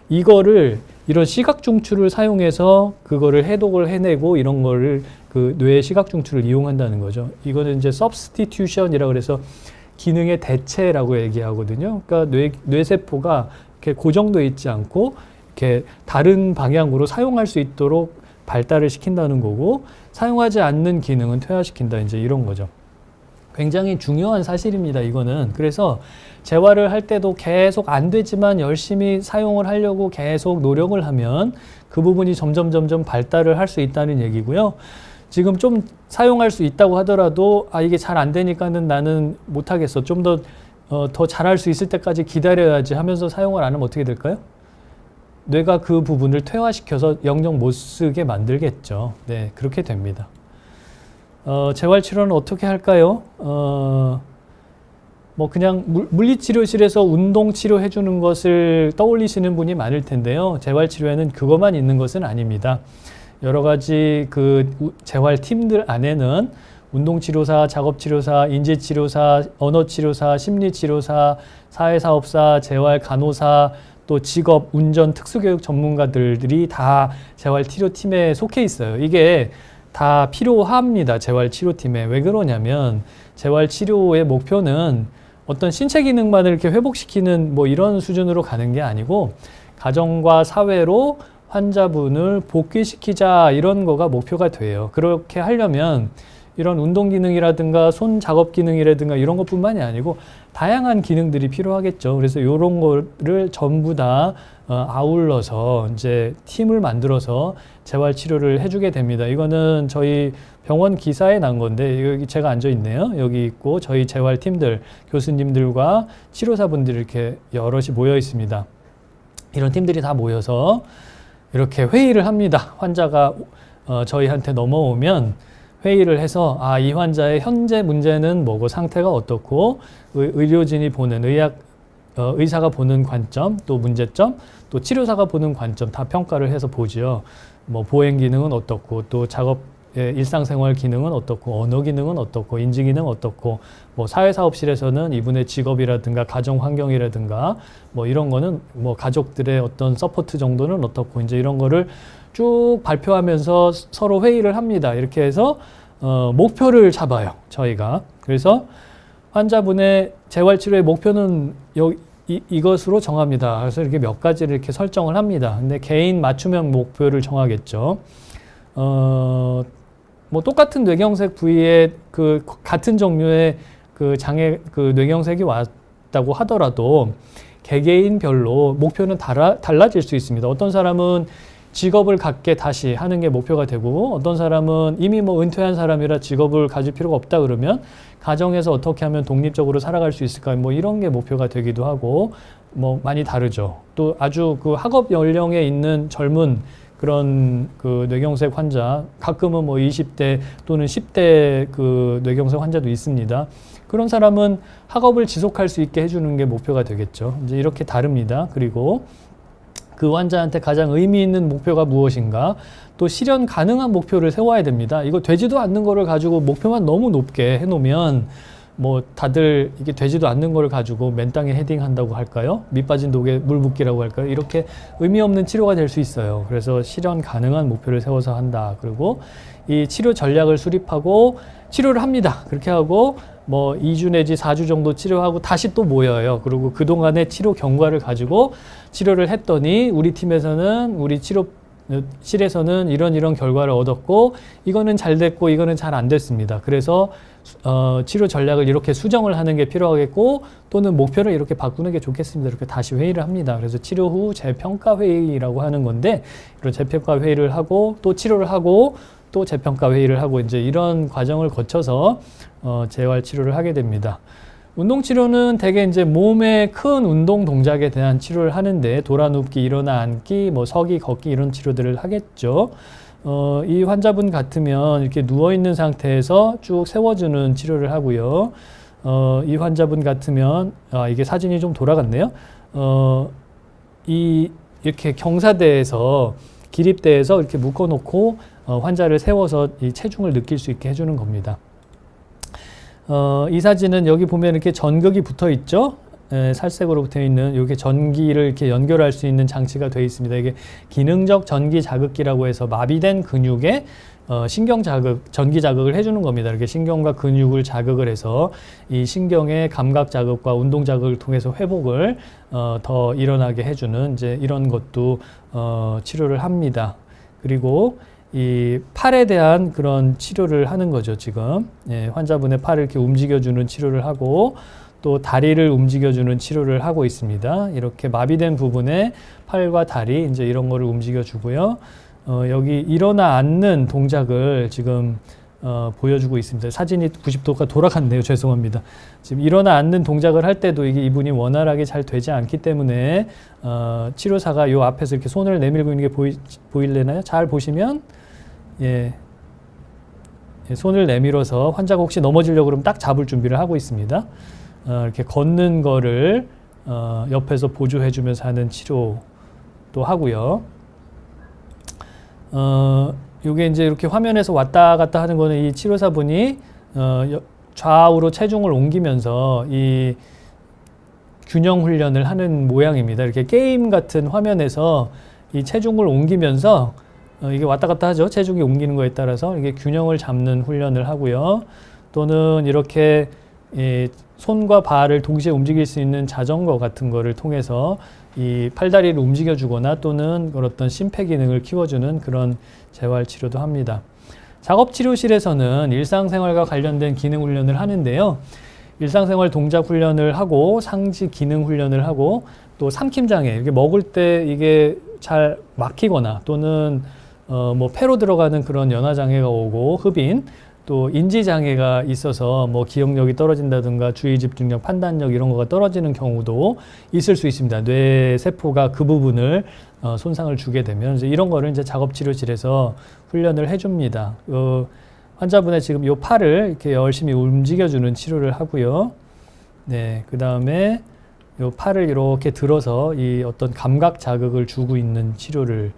이거를 이런 시각 중추를 사용해서 그거를 해독을 해내고 이런 거를 그 뇌의 시각 중추를 이용한다는 거죠. 이거는 이제 substitution이라고 그래서 기능의 대체라고 얘기하거든요. 그러니까 뇌세포가 이렇게 고정되어 있지 않고 이렇게 다른 방향으로 사용할 수 있도록 발달을 시킨다는 거고, 사용하지 않는 기능은 퇴화시킨다. 이제 이런 거죠. 굉장히 중요한 사실입니다, 이거는. 그래서 재활을 할 때도 계속 안 되지만 열심히 사용을 하려고 계속 노력을 하면 그 부분이 점점 발달을 할 수 있다는 얘기고요. 지금 좀 사용할 수 있다고 하더라도 이게 잘 안 되니까는 나는 못 하겠어. 좀 더 잘할 수 있을 때까지 기다려야지 하면서 사용을 안 하면 어떻게 될까요? 뇌가 그 부분을 퇴화시켜서 영영 못 쓰게 만들겠죠. 네, 그렇게 됩니다. 재활치료는 어떻게 할까요? 뭐 그냥 물리치료실에서 운동치료 해주는 것을 떠올리시는 분이 많을 텐데요. 재활치료에는 그것만 있는 것은 아닙니다. 여러 가지 그 재활팀들 안에는 운동치료사, 작업치료사, 인지치료사, 언어치료사, 심리치료사, 사회사업사, 재활간호사, 또 직업, 운전, 특수교육 전문가들이 다 재활치료팀에 속해 있어요. 이게 다 필요합니다. 재활치료팀에. 왜 그러냐면 재활치료의 목표는 어떤 신체 기능만을 이렇게 회복시키는 뭐 이런 수준으로 가는 게 아니고 가정과 사회로 환자분을 복귀시키자, 이런 거가 목표가 돼요. 그렇게 하려면 이런 운동 기능이라든가 손 작업 기능이라든가 이런 것뿐만이 아니고 다양한 기능들이 필요하겠죠. 그래서 이런 거를 전부 다 아울러서 이제 팀을 만들어서 재활 치료를 해주게 됩니다. 이거는 저희 병원 기사에 난 건데, 여기 제가 앉아 있네요. 여기 있고 저희 재활 팀들, 교수님들과 치료사분들이 이렇게 여럿이 모여 있습니다. 이런 팀들이 다 모여서 이렇게 회의를 합니다. 환자가 저희한테 넘어오면 회의를 해서 이 환자의 현재 문제는 뭐고 상태가 어떻고 의료진이 보는 의사가 보는 관점, 또 문제점, 또 치료사가 보는 관점 다 평가를 해서 보죠. 뭐 보행 기능은 어떻고, 또 일상생활 기능은 어떻고, 언어 기능은 어떻고, 인지 기능 어떻고, 뭐 사회사업실에서는 이분의 직업이라든가 가정 환경이라든가 뭐 이런 거는 뭐 가족들의 어떤 서포트 정도는 어떻고, 이제 이런 거를 쭉 발표하면서 서로 회의를 합니다. 이렇게 해서 목표를 잡아요, 저희가. 그래서 환자분의 재활치료의 목표는 이것으로 정합니다. 그래서 이렇게 몇 가지를 이렇게 설정을 합니다. 근데 개인 맞춤형 목표를 정하겠죠. 뭐 똑같은 뇌경색 부위에 그 같은 종류의 그 장애, 그 뇌경색이 왔다고 하더라도 개개인별로 목표는 달라질 수 있습니다. 어떤 사람은 직업을 갖게 다시 하는 게 목표가 되고, 어떤 사람은 이미 뭐 은퇴한 사람이라 직업을 가질 필요가 없다 그러면 가정에서 어떻게 하면 독립적으로 살아갈 수 있을까, 뭐 이런 게 목표가 되기도 하고, 뭐 많이 다르죠. 또 아주 그 학업 연령에 있는 젊은 그런 그 뇌경색 환자, 가끔은 뭐 20대 또는 10대 그 뇌경색 환자도 있습니다. 그런 사람은 학업을 지속할 수 있게 해주는 게 목표가 되겠죠. 이제 이렇게 다릅니다. 그리고 그 환자한테 가장 의미 있는 목표가 무엇인가, 또 실현 가능한 목표를 세워야 됩니다. 이거 되지도 않는 거를 가지고 목표만 너무 높게 해놓으면 뭐 다들 이게 되지도 않는 걸 가지고 맨땅에 헤딩한다고 할까요? 밑 빠진 독에 물 붓기라고 할까요? 이렇게 의미 없는 치료가 될 수 있어요. 그래서 실현 가능한 목표를 세워서 한다. 그리고 이 치료 전략을 수립하고 치료를 합니다. 그렇게 하고 뭐 2주 내지 4주 정도 치료하고 다시 또 모여요. 그리고 그동안의 치료 경과를 가지고 치료를 했더니 우리 팀에서는, 우리 치료실에서는 이런 결과를 얻었고, 이거는 잘 됐고 이거는 잘 안 됐습니다. 그래서 치료 전략을 이렇게 수정을 하는 게 필요하겠고, 또는 목표를 이렇게 바꾸는 게 좋겠습니다. 이렇게 다시 회의를 합니다. 그래서 치료 후 재평가 회의라고 하는 건데, 이런 재평가 회의를 하고 또 치료를 하고 또 재평가 회의를 하고 이제 이런 과정을 거쳐서 재활 치료를 하게 됩니다. 운동 치료는 대개 이제 몸의 큰 운동 동작에 대한 치료를 하는데, 돌아 눕기, 일어나 앉기, 뭐 서기, 걷기 이런 치료들을 하겠죠. 이 환자분 같으면 이렇게 누워 있는 상태에서 쭉 세워주는 치료를 하고요. 이 환자분 같으면 이게 사진이 좀 돌아갔네요. 이렇게 경사대에서, 기립대에서 이렇게 묶어놓고 환자를 세워서 이 체중을 느낄 수 있게 해주는 겁니다. 이 사진은 여기 보면 이렇게 전극이 붙어 있죠. 살색으로 붙어 있는 이렇게 전기를 이렇게 연결할 수 있는 장치가 되어 있습니다. 이게 기능적 전기 자극기라고 해서 마비된 근육에 신경 자극, 전기 자극을 해주는 겁니다. 이렇게 신경과 근육을 자극을 해서 이 신경의 감각 자극과 운동 자극을 통해서 회복을 더 일어나게 해주는 이제 이런 것도 치료를 합니다. 그리고 이 팔에 대한 그런 치료를 하는 거죠, 지금. 예, 환자분의 팔을 이렇게 움직여주는 치료를 하고, 또 다리를 움직여주는 치료를 하고 있습니다. 이렇게 마비된 부분에 팔과 다리, 이제 이런 거를 움직여주고요. 여기 일어나 앉는 동작을 지금 보여주고 있습니다. 사진이 90도가 돌아갔네요. 죄송합니다. 지금 일어나 앉는 동작을 할 때도 이게 이분이 원활하게 잘 되지 않기 때문에 치료사가 요 앞에서 이렇게 손을 내밀고 있는 게 보일래나요? 잘 보시면, 예, 손을 내밀어서 환자가 혹시 넘어지려고 그러면 딱 잡을 준비를 하고 있습니다. 이렇게 걷는 거를 옆에서 보조해 주면서 하는 치료도 하고요. 요게 이제 이렇게 화면에서 왔다 갔다 하는 거는 이 치료사분이 좌우로 체중을 옮기면서 이 균형 훈련을 하는 모양입니다. 이렇게 게임 같은 화면에서 이 체중을 옮기면서 이게 왔다 갔다 하죠. 체중이 옮기는 거에 따라서 이게 균형을 잡는 훈련을 하고요. 또는 이렇게 손과 발을 동시에 움직일 수 있는 자전거 같은 거를 통해서 이 팔다리를 움직여주거나 또는 어떤 심폐 기능을 키워주는 그런 재활 치료도 합니다. 작업치료실에서는 일상생활과 관련된 기능 훈련을 하는데요. 일상생활 동작 훈련을 하고 상지 기능 훈련을 하고 또 삼킴장애, 이렇게 먹을 때 이게 잘 막히거나 또는 뭐 폐로 들어가는 그런 연화장애가 오고 흡인, 또 인지장애가 있어서 뭐 기억력이 떨어진다든가 주의 집중력, 판단력 이런 거가 떨어지는 경우도 있을 수 있습니다. 뇌 세포가 그 부분을 손상을 주게 되면 이제 이런 거를 이제 작업치료실에서 훈련을 해줍니다. 환자분의 지금 요 팔을 이렇게 열심히 움직여주는 치료를 하고요. 네, 그 다음에 요 팔을 이렇게 들어서 이 어떤 감각 자극을 주고 있는 치료를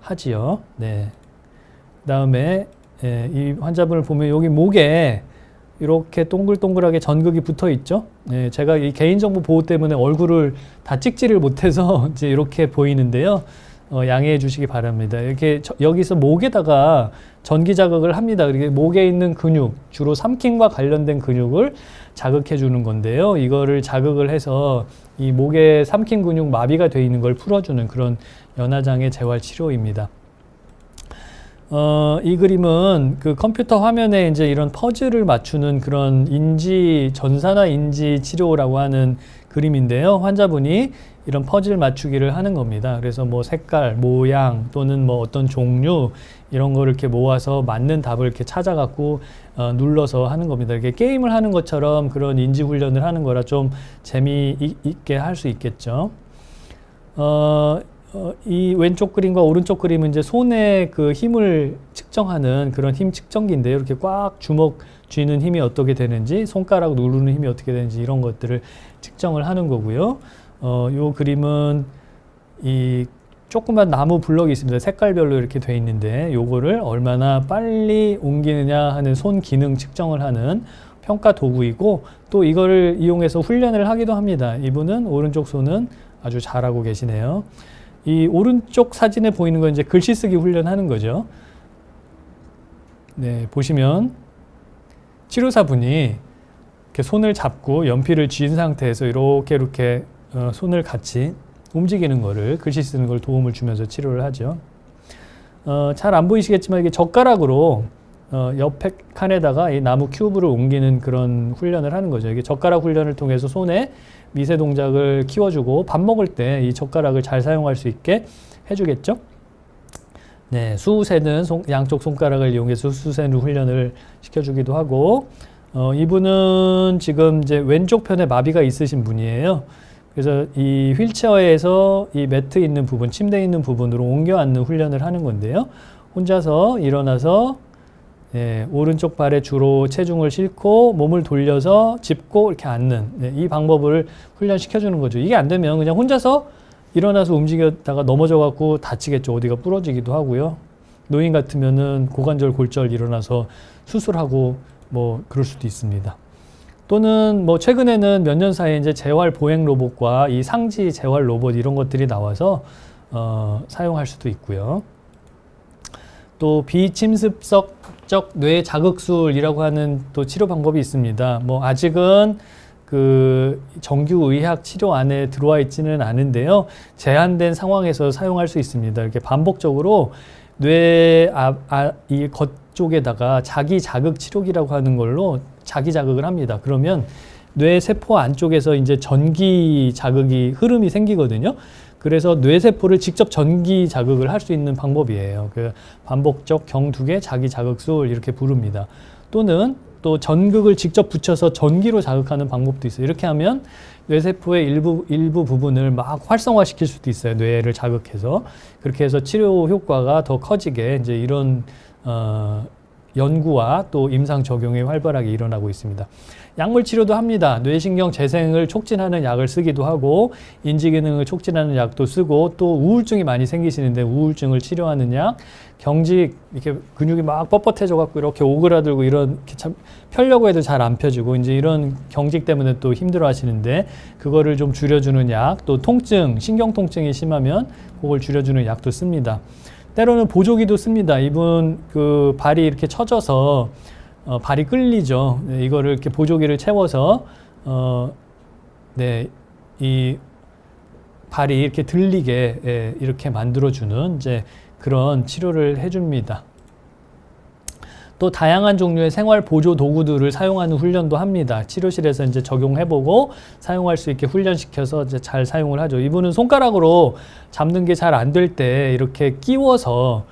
하지요. 네, 그 다음에 예, 이 환자분을 보면 여기 목에 이렇게 동글동글하게 전극이 붙어 있죠. 예, 제가 이 개인정보 보호 때문에 얼굴을 다 찍지를 못해서 이제 이렇게 보이는데요. 양해해 주시기 바랍니다. 이렇게 여기서 목에다가 전기 자극을 합니다. 이렇게 목에 있는 근육, 주로 삼킴과 관련된 근육을 자극해 주는 건데요. 이거를 자극을 해서 이 목의 삼킴 근육 마비가 되어 있는 걸 풀어주는 그런 연화장애 재활 치료입니다. 이 그림은 그 컴퓨터 화면에 이제 이런 퍼즐을 맞추는 그런 전산화 인지 치료라고 하는 그림인데요. 환자분이 이런 퍼즐 맞추기를 하는 겁니다. 그래서 뭐 색깔, 모양 또는 뭐 어떤 종류 이런 거를 이렇게 모아서 맞는 답을 이렇게 찾아갖고 눌러서 하는 겁니다. 이렇게 게임을 하는 것처럼 그런 인지 훈련을 하는 거라 좀 재미있게 할 수 있겠죠. 이 왼쪽 그림과 오른쪽 그림은 이제 손의 그 힘을 측정하는 그런 힘 측정기인데요. 이렇게 꽉 주먹 쥐는 힘이 어떻게 되는지, 손가락 누르는 힘이 어떻게 되는지 이런 것들을 측정을 하는 거고요. 요 그림은 이 조그만 나무 블럭이 있습니다. 색깔별로 이렇게 돼 있는데 요거를 얼마나 빨리 옮기느냐 하는 손 기능 측정을 하는 평가 도구이고, 또 이거를 이용해서 훈련을 하기도 합니다. 이분은 오른쪽 손은 아주 잘하고 계시네요. 이 오른쪽 사진에 보이는 건 이제 글씨 쓰기 훈련하는 거죠. 네, 보시면 치료사분이 이렇게 손을 잡고 연필을 쥔 상태에서 이렇게 손을 같이 움직이는 거를, 글씨 쓰는 걸 도움을 주면서 치료를 하죠. 잘 안 보이시겠지만 이게 젓가락으로 옆에 칸에다가 이 나무 큐브를 옮기는 그런 훈련을 하는 거죠. 이게 젓가락 훈련을 통해서 손에 미세 동작을 키워주고 밥 먹을 때 이 젓가락을 잘 사용할 수 있게 해주겠죠. 네, 수세는 양쪽 손가락을 이용해서 수세는 훈련을 시켜주기도 하고, 이분은 지금 이제 왼쪽 편에 마비가 있으신 분이에요. 그래서 이 휠체어에서 이 매트 있는 부분, 침대 있는 부분으로 옮겨 앉는 훈련을 하는 건데요. 혼자서 일어나서 오른쪽 발에 주로 체중을 싣고 몸을 돌려서 짚고 이렇게 앉는, 이 방법을 훈련시켜주는 거죠. 이게 안 되면 그냥 혼자서 일어나서 움직였다가 넘어져 갖고 다치겠죠. 어디가 부러지기도 하고요. 노인 같으면은 고관절 골절 일어나서 수술하고 뭐 그럴 수도 있습니다. 또는 뭐 최근에는 몇 년 사이에 이제 재활 보행 로봇과 이 상지 재활 로봇 이런 것들이 나와서 사용할 수도 있고요. 또 비침습적 뇌 자극술이라고 하는 또 치료 방법이 있습니다. 뭐 아직은 그 정규의학 치료 안에 들어와 있지는 않은데요. 제한된 상황에서 사용할 수 있습니다. 이렇게 반복적으로 뇌 이 겉쪽에다가 자기 자극 치료기라고 하는 걸로 자기 자극을 합니다. 그러면 뇌 세포 안쪽에서 이제 전기 자극이 흐름이 생기거든요. 그래서 뇌세포를 직접 전기 자극을 할 수 있는 방법이에요. 그 반복적 경두개 자기 자극술 이렇게 부릅니다. 또는 또 전극을 직접 붙여서 전기로 자극하는 방법도 있어요. 이렇게 하면 뇌세포의 일부 부분을 막 활성화시킬 수도 있어요. 뇌를 자극해서. 그렇게 해서 치료 효과가 더 커지게 이제 이런 연구와 또 임상 적용이 활발하게 일어나고 있습니다. 약물 치료도 합니다. 뇌신경 재생을 촉진하는 약을 쓰기도 하고 인지 기능을 촉진하는 약도 쓰고, 또 우울증이 많이 생기시는데 우울증을 치료하는 약, 경직 이렇게 근육이 막 뻣뻣해져 갖고 이렇게 오그라들고 이런 참 펴려고 해도 잘 안 펴지고 이제 이런 경직 때문에 또 힘들어 하시는데 그거를 좀 줄여주는 약, 또 통증, 신경 통증이 심하면 그걸 줄여주는 약도 씁니다. 때로는 보조기도 씁니다. 이분 그 발이 이렇게 처져서 발이 끌리죠. 네, 이거를 이렇게 보조기를 채워서 이 발이 이렇게 들리게 이렇게 만들어주는 이제 그런 치료를 해줍니다. 또 다양한 종류의 생활 보조 도구들을 사용하는 훈련도 합니다. 치료실에서 이제 적용해보고 사용할 수 있게 훈련시켜서 이제 잘 사용을 하죠. 이분은 손가락으로 잡는 게 잘 안 될 때 이렇게 끼워서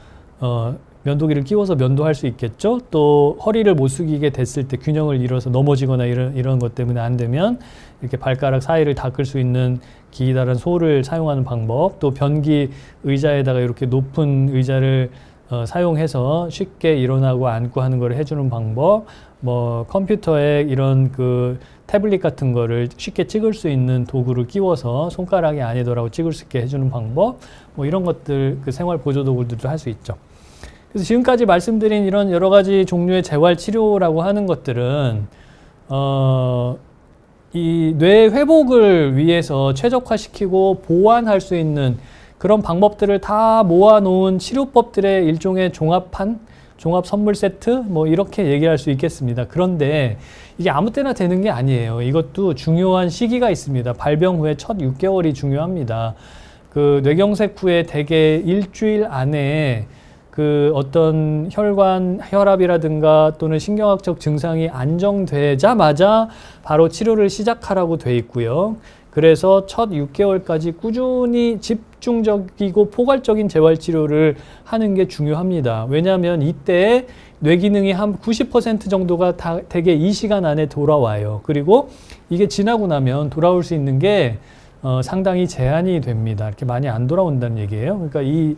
면도기를 끼워서 면도할 수 있겠죠. 또 허리를 못 숙이게 됐을 때 균형을 잃어서 넘어지거나 이런 것 때문에 안 되면 이렇게 발가락 사이를 닦을 수 있는 기다란 소를 사용하는 방법, 또 변기 의자에다가 이렇게 높은 의자를 사용해서 쉽게 일어나고 앉고 하는 걸 해주는 방법, 뭐 컴퓨터에 이런 그 태블릿 같은 거를 쉽게 찍을 수 있는 도구를 끼워서 손가락이 아니더라도 찍을 수 있게 해주는 방법, 뭐 이런 것들 그 생활 보조 도구들도 할 수 있죠. 그래서 지금까지 말씀드린 이런 여러 가지 종류의 재활 치료라고 하는 것들은 이 뇌 회복을 위해서 최적화시키고 보완할 수 있는 그런 방법들을 다 모아놓은 치료법들의 일종의 종합 선물 세트 뭐 이렇게 얘기할 수 있겠습니다. 그런데 이게 아무 때나 되는 게 아니에요. 이것도 중요한 시기가 있습니다. 발병 후에 첫 6개월이 중요합니다. 그 뇌경색 후에 대개 일주일 안에 그 어떤 혈압이라든가 또는 신경학적 증상이 안정되자마자 바로 치료를 시작하라고 돼 있고요. 그래서 첫 6개월까지 꾸준히 집중적이고 포괄적인 재활치료를 하는 게 중요합니다. 왜냐하면 이때 뇌 기능이 한 90% 정도가 다 대개 이 시간 안에 돌아와요. 그리고 이게 지나고 나면 돌아올 수 있는 게 상당히 제한이 됩니다. 이렇게 많이 안 돌아온다는 얘기예요. 그러니까 이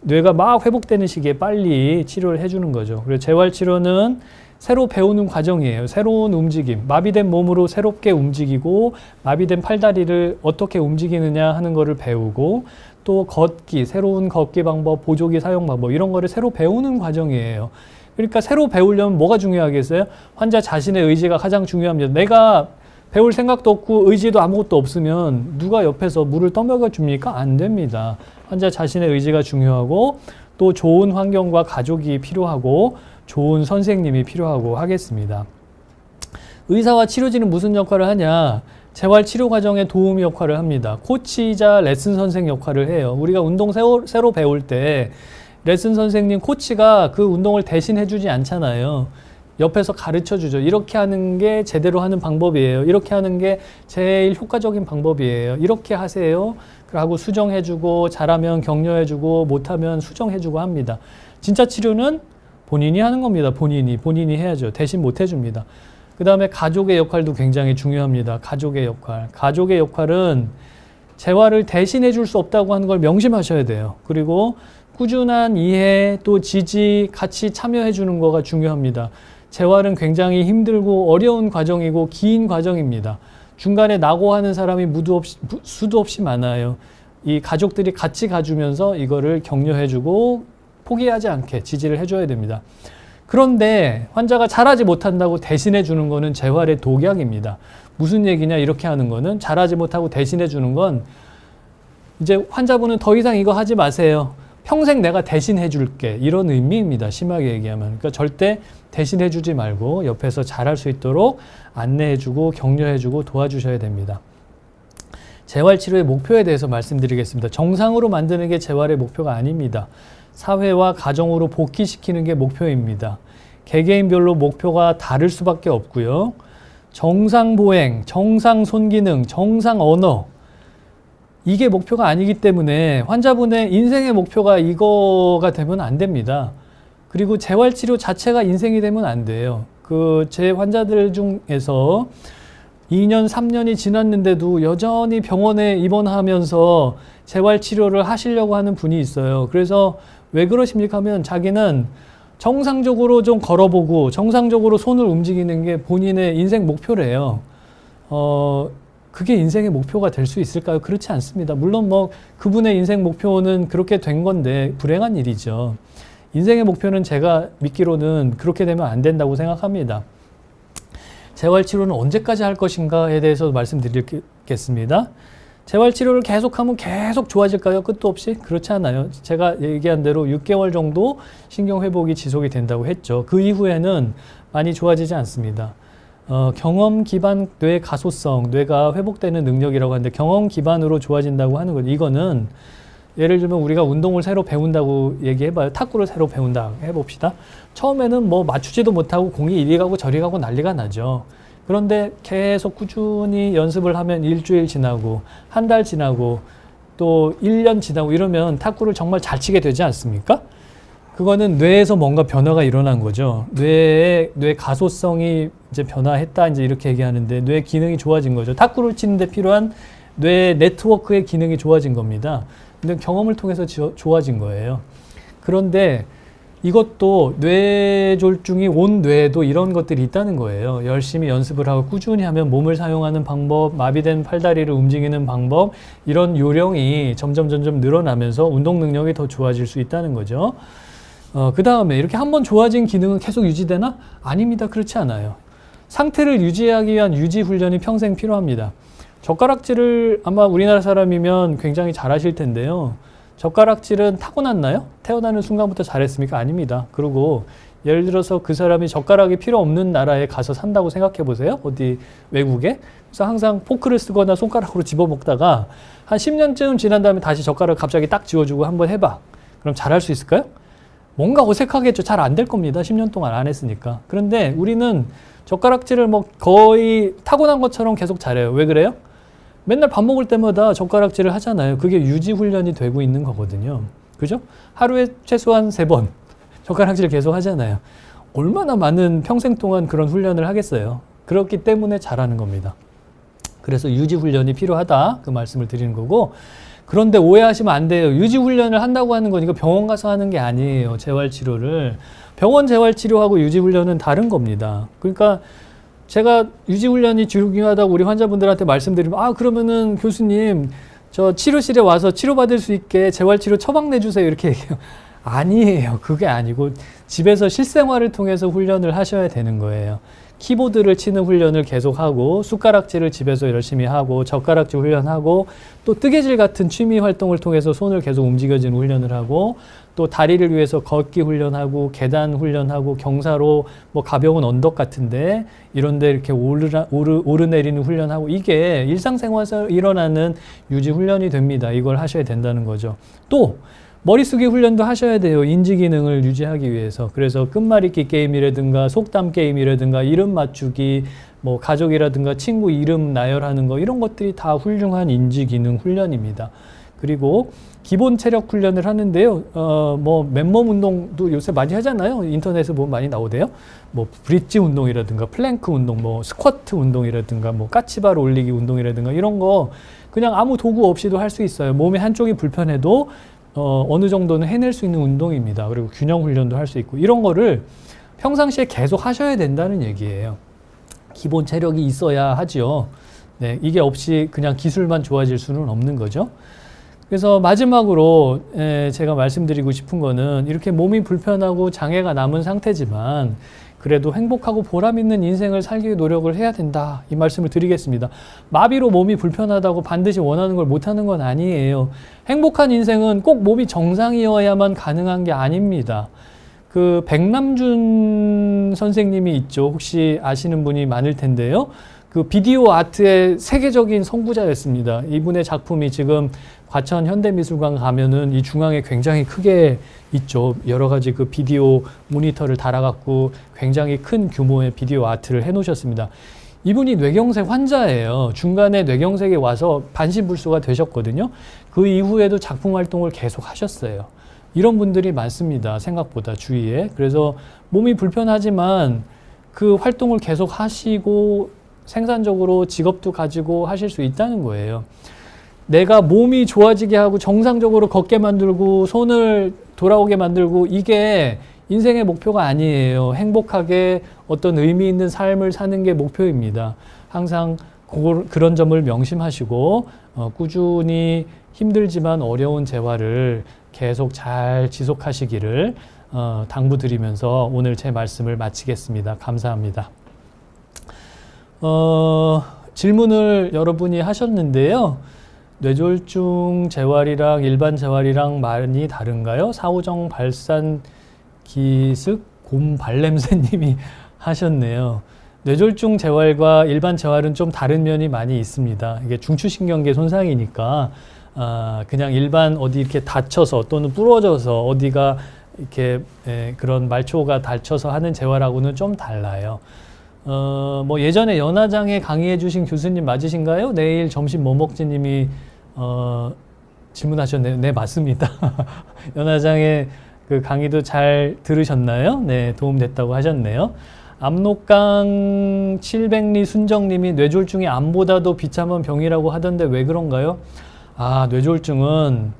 뇌가 막 회복되는 시기에 빨리 치료를 해주는 거죠. 그리고 재활치료는 새로 배우는 과정이에요. 새로운 움직임, 마비된 몸으로 새롭게 움직이고 마비된 팔다리를 어떻게 움직이느냐 하는 거를 배우고 또 걷기, 새로운 걷기 방법, 보조기 사용 방법 이런 거를 새로 배우는 과정이에요. 그러니까 새로 배우려면 뭐가 중요하겠어요? 환자 자신의 의지가 가장 중요합니다. 내가 배울 생각도 없고 의지도 아무것도 없으면 누가 옆에서 물을 떠먹여 줍니까? 안 됩니다. 환자 자신의 의지가 중요하고 또 좋은 환경과 가족이 필요하고 좋은 선생님이 필요하고 하겠습니다. 의사와 치료진은 무슨 역할을 하냐? 재활치료 과정에 도우미 역할을 합니다. 코치이자 레슨 선생 역할을 해요. 우리가 운동 새로 배울 때 레슨 선생님, 코치가 그 운동을 대신 해주지 않잖아요. 옆에서 가르쳐 주죠. 이렇게 하는 게 제대로 하는 방법이에요. 이렇게 하는 게 제일 효과적인 방법이에요. 이렇게 하세요. 하고 수정해주고 잘하면 격려해주고 못하면 수정해주고 합니다. 진짜 치료는 본인이 하는 겁니다. 본인이 해야죠. 대신 못 해줍니다. 그 다음에 가족의 역할도 굉장히 중요합니다. 가족의 역할. 가족의 역할은 재활을 대신해 줄 수 없다고 하는 걸 명심하셔야 돼요. 그리고 꾸준한 이해 또 지지 같이 참여해 주는 거가 중요합니다. 재활은 굉장히 힘들고 어려운 과정이고 긴 과정입니다. 중간에 낙오하는 사람이 수도 없이 많아요. 이 가족들이 같이 가주면서 이거를 격려해주고 포기하지 않게 지지를 해줘야 됩니다. 그런데 환자가 잘하지 못한다고 대신해 주는 거는 재활의 독약입니다. 무슨 얘기냐 이렇게 하는 거는 잘하지 못하고 대신해 주는 건 이제 환자분은 더 이상 이거 하지 마세요. 평생 내가 대신해 줄게. 이런 의미입니다. 심하게 얘기하면. 그러니까 절대 대신해 주지 말고 옆에서 잘할 수 있도록 안내해 주고 격려해 주고 도와주셔야 됩니다. 재활치료의 목표에 대해서 말씀드리겠습니다. 정상으로 만드는 게 재활의 목표가 아닙니다. 사회와 가정으로 복귀시키는 게 목표입니다. 개개인별로 목표가 다를 수밖에 없고요. 정상 보행, 정상 손기능, 정상 언어 이게 목표가 아니기 때문에 환자분의 인생의 목표가 이거가 되면 안 됩니다. 그리고 재활치료 자체가 인생이 되면 안 돼요. 제 환자들 중에서 2년, 3년이 지났는데도 여전히 병원에 입원하면서 재활치료를 하시려고 하는 분이 있어요. 그래서 왜 그러십니까 하면 자기는 정상적으로 좀 걸어보고 정상적으로 손을 움직이는 게 본인의 인생 목표래요. 그게 인생의 목표가 될 수 있을까요? 그렇지 않습니다. 물론 뭐 그분의 인생 목표는 그렇게 된 건데 불행한 일이죠. 인생의 목표는 제가 믿기로는 그렇게 되면 안 된다고 생각합니다. 재활치료는 언제까지 할 것인가에 대해서 말씀드리겠습니다. 재활치료를 계속하면 계속 좋아질까요? 끝도 없이? 그렇지 않아요. 제가 얘기한 대로 6개월 정도 신경회복이 지속이 된다고 했죠. 그 이후에는 많이 좋아지지 않습니다. 경험 기반 뇌 가소성, 뇌가 회복되는 능력이라고 하는데 경험 기반으로 좋아진다고 하는 거죠. 이거는 예를 들면 우리가 운동을 새로 배운다고 얘기해봐요. 탁구를 새로 배운다 해봅시다. 처음에는 뭐 맞추지도 못하고 공이 이리 가고 저리 가고 난리가 나죠. 그런데 계속 꾸준히 연습을 하면 일주일 지나고 한 달 지나고 또 1년 지나고 이러면 탁구를 정말 잘 치게 되지 않습니까? 그거는 뇌에서 뭔가 변화가 일어난 거죠. 뇌의 가소성이 이제 변화했다 이제 이렇게 얘기하는데 뇌 기능이 좋아진 거죠. 탁구를 치는데 필요한 뇌 네트워크의 기능이 좋아진 겁니다. 근데 경험을 통해서 좋아진 거예요. 그런데 이것도 뇌졸중이 온 뇌에도 이런 것들이 있다는 거예요. 열심히 연습을 하고 꾸준히 하면 몸을 사용하는 방법, 마비된 팔다리를 움직이는 방법 이런 요령이 점점 늘어나면서 운동 능력이 더 좋아질 수 있다는 거죠. 그 다음에 이렇게 한번 좋아진 기능은 계속 유지되나? 아닙니다. 그렇지 않아요. 상태를 유지하기 위한 유지 훈련이 평생 필요합니다. 젓가락질을 아마 우리나라 사람이면 굉장히 잘하실 텐데요. 젓가락질은 타고났나요? 태어나는 순간부터 잘했습니까? 아닙니다. 그리고 예를 들어서 그 사람이 젓가락이 필요 없는 나라에 가서 산다고 생각해 보세요. 어디 외국에. 그래서 항상 포크를 쓰거나 손가락으로 집어먹다가 한 10년쯤 지난 다음에 다시 젓가락 갑자기 딱 지워주고 한번 해봐. 그럼 잘할 수 있을까요? 뭔가 어색하겠죠. 잘 안 될 겁니다. 10년 동안 안 했으니까. 그런데 우리는 젓가락질을 뭐 거의 타고난 것처럼 계속 잘해요. 왜 그래요? 맨날 밥 먹을 때마다 젓가락질을 하잖아요. 그게 유지 훈련이 되고 있는 거거든요. 그죠? 하루에 최소한 3번 젓가락질 계속 하잖아요. 얼마나 많은 평생 동안 그런 훈련을 하겠어요. 그렇기 때문에 잘하는 겁니다. 그래서 유지 훈련이 필요하다. 그 말씀을 드리는 거고, 그런데 오해하시면 안 돼요. 유지 훈련을 한다고 하는 건 이거 병원 가서 하는 게 아니에요. 재활치료를. 병원 재활치료하고 유지 훈련은 다른 겁니다. 그러니까 제가 유지 훈련이 중요하다고 우리 환자분들한테 말씀드리면, 아, 그러면은 교수님, 저 치료실에 와서 치료받을 수 있게 재활치료 처방 내주세요. 이렇게 얘기해요. 아니에요. 그게 아니고 집에서 실생활을 통해서 훈련을 하셔야 되는 거예요. 키보드를 치는 훈련을 계속하고, 숟가락질을 집에서 열심히 하고, 젓가락질 훈련하고, 또 뜨개질 같은 취미 활동을 통해서 손을 계속 움직여주는 훈련을 하고, 또 다리를 위해서 걷기 훈련하고, 계단 훈련하고, 경사로 뭐 가벼운 언덕 같은데 이런데 이렇게 오르내리는 훈련하고, 이게 일상생활에서 일어나는 유지 훈련이 됩니다. 이걸 하셔야 된다는 거죠. 또 머릿속에 훈련도 하셔야 돼요. 인지 기능을 유지하기 위해서. 그래서 끝말잇기 게임이라든가 속담 게임이라든가 이름 맞추기, 뭐 가족이라든가 친구 이름 나열하는 거, 이런 것들이 다 훌륭한 인지 기능 훈련입니다. 그리고 기본 체력 훈련을 하는데요. 뭐 맨몸 운동도 요새 많이 하잖아요. 인터넷에 보면 많이 나오대요. 뭐 브릿지 운동이라든가 플랭크 운동, 뭐 스쿼트 운동이라든가 뭐 까치발 올리기 운동이라든가 이런 거 그냥 아무 도구 없이도 할 수 있어요. 몸의 한쪽이 불편해도 어느 정도는 해낼 수 있는 운동입니다. 그리고 균형 훈련도 할 수 있고, 이런 거를 평상시에 계속 하셔야 된다는 얘기예요. 기본 체력이 있어야 하죠. 네, 이게 없이 그냥 기술만 좋아질 수는 없는 거죠. 그래서 마지막으로 제가 말씀드리고 싶은 거는, 이렇게 몸이 불편하고 장애가 남은 상태지만 그래도 행복하고 보람 있는 인생을 살기 위해 노력을 해야 된다. 이 말씀을 드리겠습니다. 마비로 몸이 불편하다고 반드시 원하는 걸 못하는 건 아니에요. 행복한 인생은 꼭 몸이 정상이어야만 가능한 게 아닙니다. 그 백남준 선생님이 있죠. 혹시 아시는 분이 많을 텐데요. 그 비디오 아트의 세계적인 선구자였습니다. 이분의 작품이 지금 과천 현대미술관 가면은 이 중앙에 굉장히 크게 있죠. 여러 가지 그 비디오 모니터를 달아갖고 굉장히 큰 규모의 비디오 아트를 해놓으셨습니다. 이분이 뇌경색 환자예요. 중간에 뇌경색에 와서 반신불수가 되셨거든요. 그 이후에도 작품 활동을 계속 하셨어요. 이런 분들이 많습니다. 생각보다 주위에. 그래서 몸이 불편하지만 그 활동을 계속 하시고 생산적으로 직업도 가지고 하실 수 있다는 거예요. 내가 몸이 좋아지게 하고 정상적으로 걷게 만들고 손을 돌아오게 만들고, 이게 인생의 목표가 아니에요. 행복하게 어떤 의미 있는 삶을 사는 게 목표입니다. 항상 그런 점을 명심하시고 꾸준히 힘들지만 어려운 재활을 계속 잘 지속하시기를 당부드리면서 오늘 제 말씀을 마치겠습니다. 감사합니다. 질문을 여러분이 하셨는데요. 뇌졸중 재활이랑 일반 재활이랑 많이 다른가요? 사오정 발산 기습 곰 발냄새님이 하셨네요. 뇌졸중 재활과 일반 재활은 좀 다른 면이 많이 있습니다. 이게 중추신경계 손상이니까 그냥 일반 어디 이렇게 다쳐서 또는 부러져서 어디가 이렇게 그런 말초가 다쳐서 하는 재활하고는 좀 달라요. 뭐 예전에 연화장애 강의해 주신 교수님 맞으신가요? 내일 점심 뭐 먹지 님이 질문하셨네요. 네, 맞습니다. 연화장애 그 강의도 잘 들으셨나요? 네, 도움됐다고 하셨네요. 압록강 700리 순정님이 뇌졸중이 암보다도 비참한 병이라고 하던데 왜 그런가요? 아, 뇌졸중은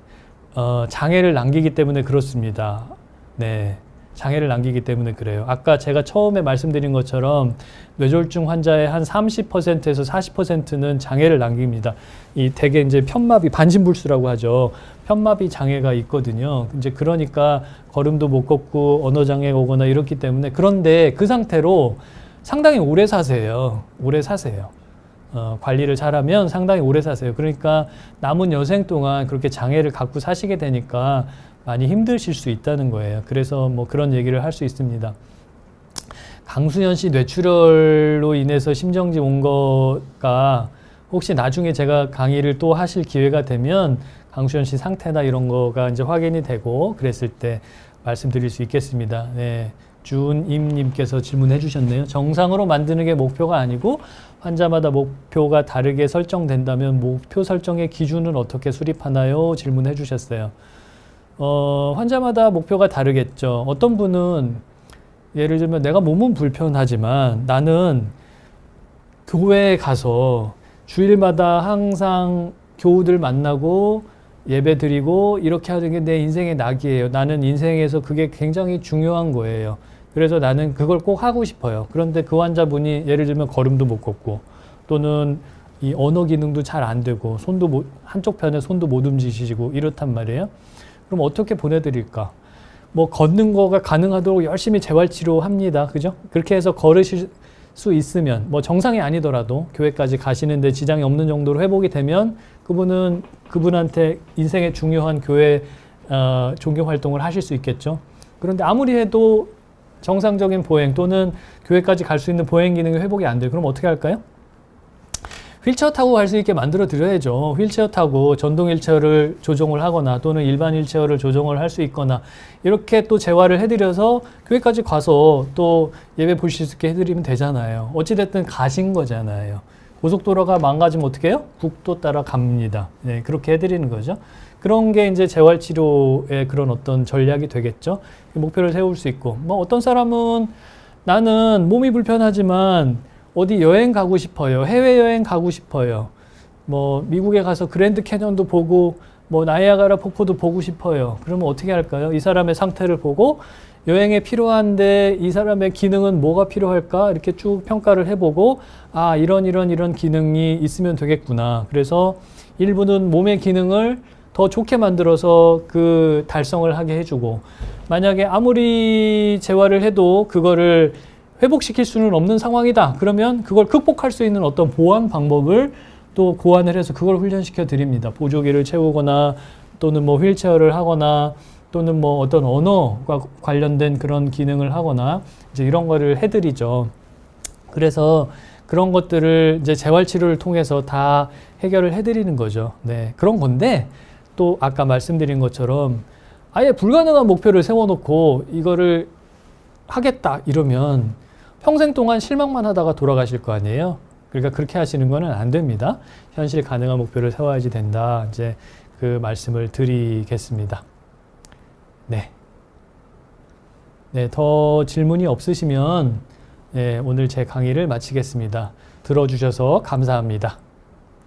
장애를 남기기 때문에 그렇습니다. 네, 장애를 남기기 때문에 그래요. 아까 제가 처음에 말씀드린 것처럼 뇌졸중 환자의 한 30%에서 40%는 장애를 남깁니다. 이 대개 이제 편마비, 반신불수라고 하죠. 편마비 장애가 있거든요. 이제 그러니까 걸음도 못 걷고 언어 장애가 오거나 이렇기 때문에, 그런데 그 상태로 상당히 오래 사세요. 오래 사세요. 관리를 잘하면 상당히 오래 사세요. 그러니까 남은 여생 동안 그렇게 장애를 갖고 사시게 되니까 많이 힘드실 수 있다는 거예요. 그래서 뭐 그런 얘기를 할 수 있습니다. 강수현 씨 뇌출혈로 인해서 심정지 온 거가 혹시 나중에 제가 강의를 또 하실 기회가 되면 강수현 씨 상태나 이런 거가 이제 확인이 되고 그랬을 때 말씀드릴 수 있겠습니다. 네. 준임님께서 질문해 주셨네요. 정상으로 만드는 게 목표가 아니고 환자마다 목표가 다르게 설정된다면 목표 설정의 기준은 어떻게 수립하나요? 질문해 주셨어요. 환자마다 목표가 다르겠죠. 어떤 분은 예를 들면 내가 몸은 불편하지만 나는 교회에 가서 주일마다 항상 교우들 만나고 예배 드리고 이렇게 하는 게 내 인생의 낙이에요. 나는 인생에서 그게 굉장히 중요한 거예요. 그래서 나는 그걸 꼭 하고 싶어요. 그런데 그 환자분이 예를 들면 걸음도 못 걷고 또는 이 언어 기능도 잘 안 되고 한쪽 편에 손도 못 움직이시고 이렇단 말이에요. 그럼 어떻게 보내드릴까? 뭐 걷는 거가 가능하도록 열심히 재활치료합니다. 그죠? 그렇게 해서 걸으실 수 있으면 뭐 정상이 아니더라도 교회까지 가시는데 지장이 없는 정도로 회복이 되면 그분한테 인생의 중요한 교회 종교 활동을 하실 수 있겠죠. 그런데 아무리 해도 정상적인 보행 또는 교회까지 갈 수 있는 보행 기능이 회복이 안 돼요. 그럼 어떻게 할까요? 휠체어 타고 갈 수 있게 만들어 드려야죠. 휠체어 타고 전동 휠체어를 조정을 하거나 또는 일반 휠체어를 조정을 할 수 있거나 이렇게 또 재활을 해드려서 교회까지 가서 또 예배 보실 수 있게 해드리면 되잖아요. 어찌됐든 가신 거잖아요. 고속도로가 망가지면 어떻게 해요? 국도 따라 갑니다. 네, 그렇게 해드리는 거죠. 그런 게 이제 재활치료의 그런 어떤 전략이 되겠죠. 목표를 세울 수 있고, 뭐 어떤 사람은 나는 몸이 불편하지만 어디 여행 가고 싶어요. 해외여행 가고 싶어요. 뭐 미국에 가서 그랜드 캐년도 보고 뭐 나이아가라 폭포도 보고 싶어요. 그러면 어떻게 할까요? 이 사람의 상태를 보고 여행에 필요한데 이 사람의 기능은 뭐가 필요할까? 이렇게 쭉 평가를 해보고 아 이런 기능이 있으면 되겠구나. 그래서 일부는 몸의 기능을 더 좋게 만들어서 그 달성을 하게 해주고 만약에 아무리 재활을 해도 그거를 회복시킬 수는 없는 상황이다. 그러면 그걸 극복할 수 있는 어떤 보완 방법을 또 고안을 해서 그걸 훈련시켜 드립니다. 보조기를 채우거나 또는 뭐 휠체어를 하거나 또는 뭐 어떤 언어과 관련된 그런 기능을 하거나 이제 이런 거를 해드리죠. 그래서 그런 것들을 이제 재활치료를 통해서 다 해결을 해드리는 거죠. 네. 그런 건데 또 아까 말씀드린 것처럼 아예 불가능한 목표를 세워놓고 이거를 하겠다 이러면 평생 동안 실망만 하다가 돌아가실 거 아니에요. 그러니까 그렇게 하시는 거는 안 됩니다. 현실 가능한 목표를 세워야지 된다. 이제 그 말씀을 드리겠습니다. 네. 네, 더 질문이 없으시면 네, 오늘 제 강의를 마치겠습니다. 들어주셔서 감사합니다.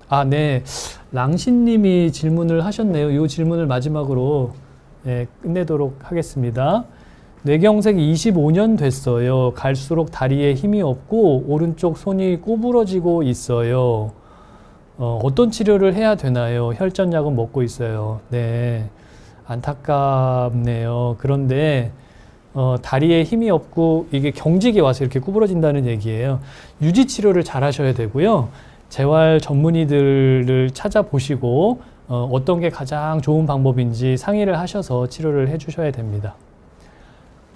아, 네. 랑신님이 질문을 하셨네요. 이 질문을 마지막으로 네, 끝내도록 하겠습니다. 뇌경색이 25년 됐어요. 갈수록 다리에 힘이 없고 오른쪽 손이 구부러지고 있어요. 어떤 치료를 해야 되나요? 혈전약은 먹고 있어요. 네, 안타깝네요. 그런데 다리에 힘이 없고 이게 경직이 와서 이렇게 구부러진다는 얘기예요. 유지 치료를 잘 하셔야 되고요. 재활 전문의들을 찾아보시고 어떤 게 가장 좋은 방법인지 상의를 하셔서 치료를 해주셔야 됩니다.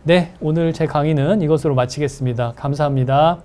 네, 오늘 제 강의는 이것으로 마치겠습니다. 감사합니다.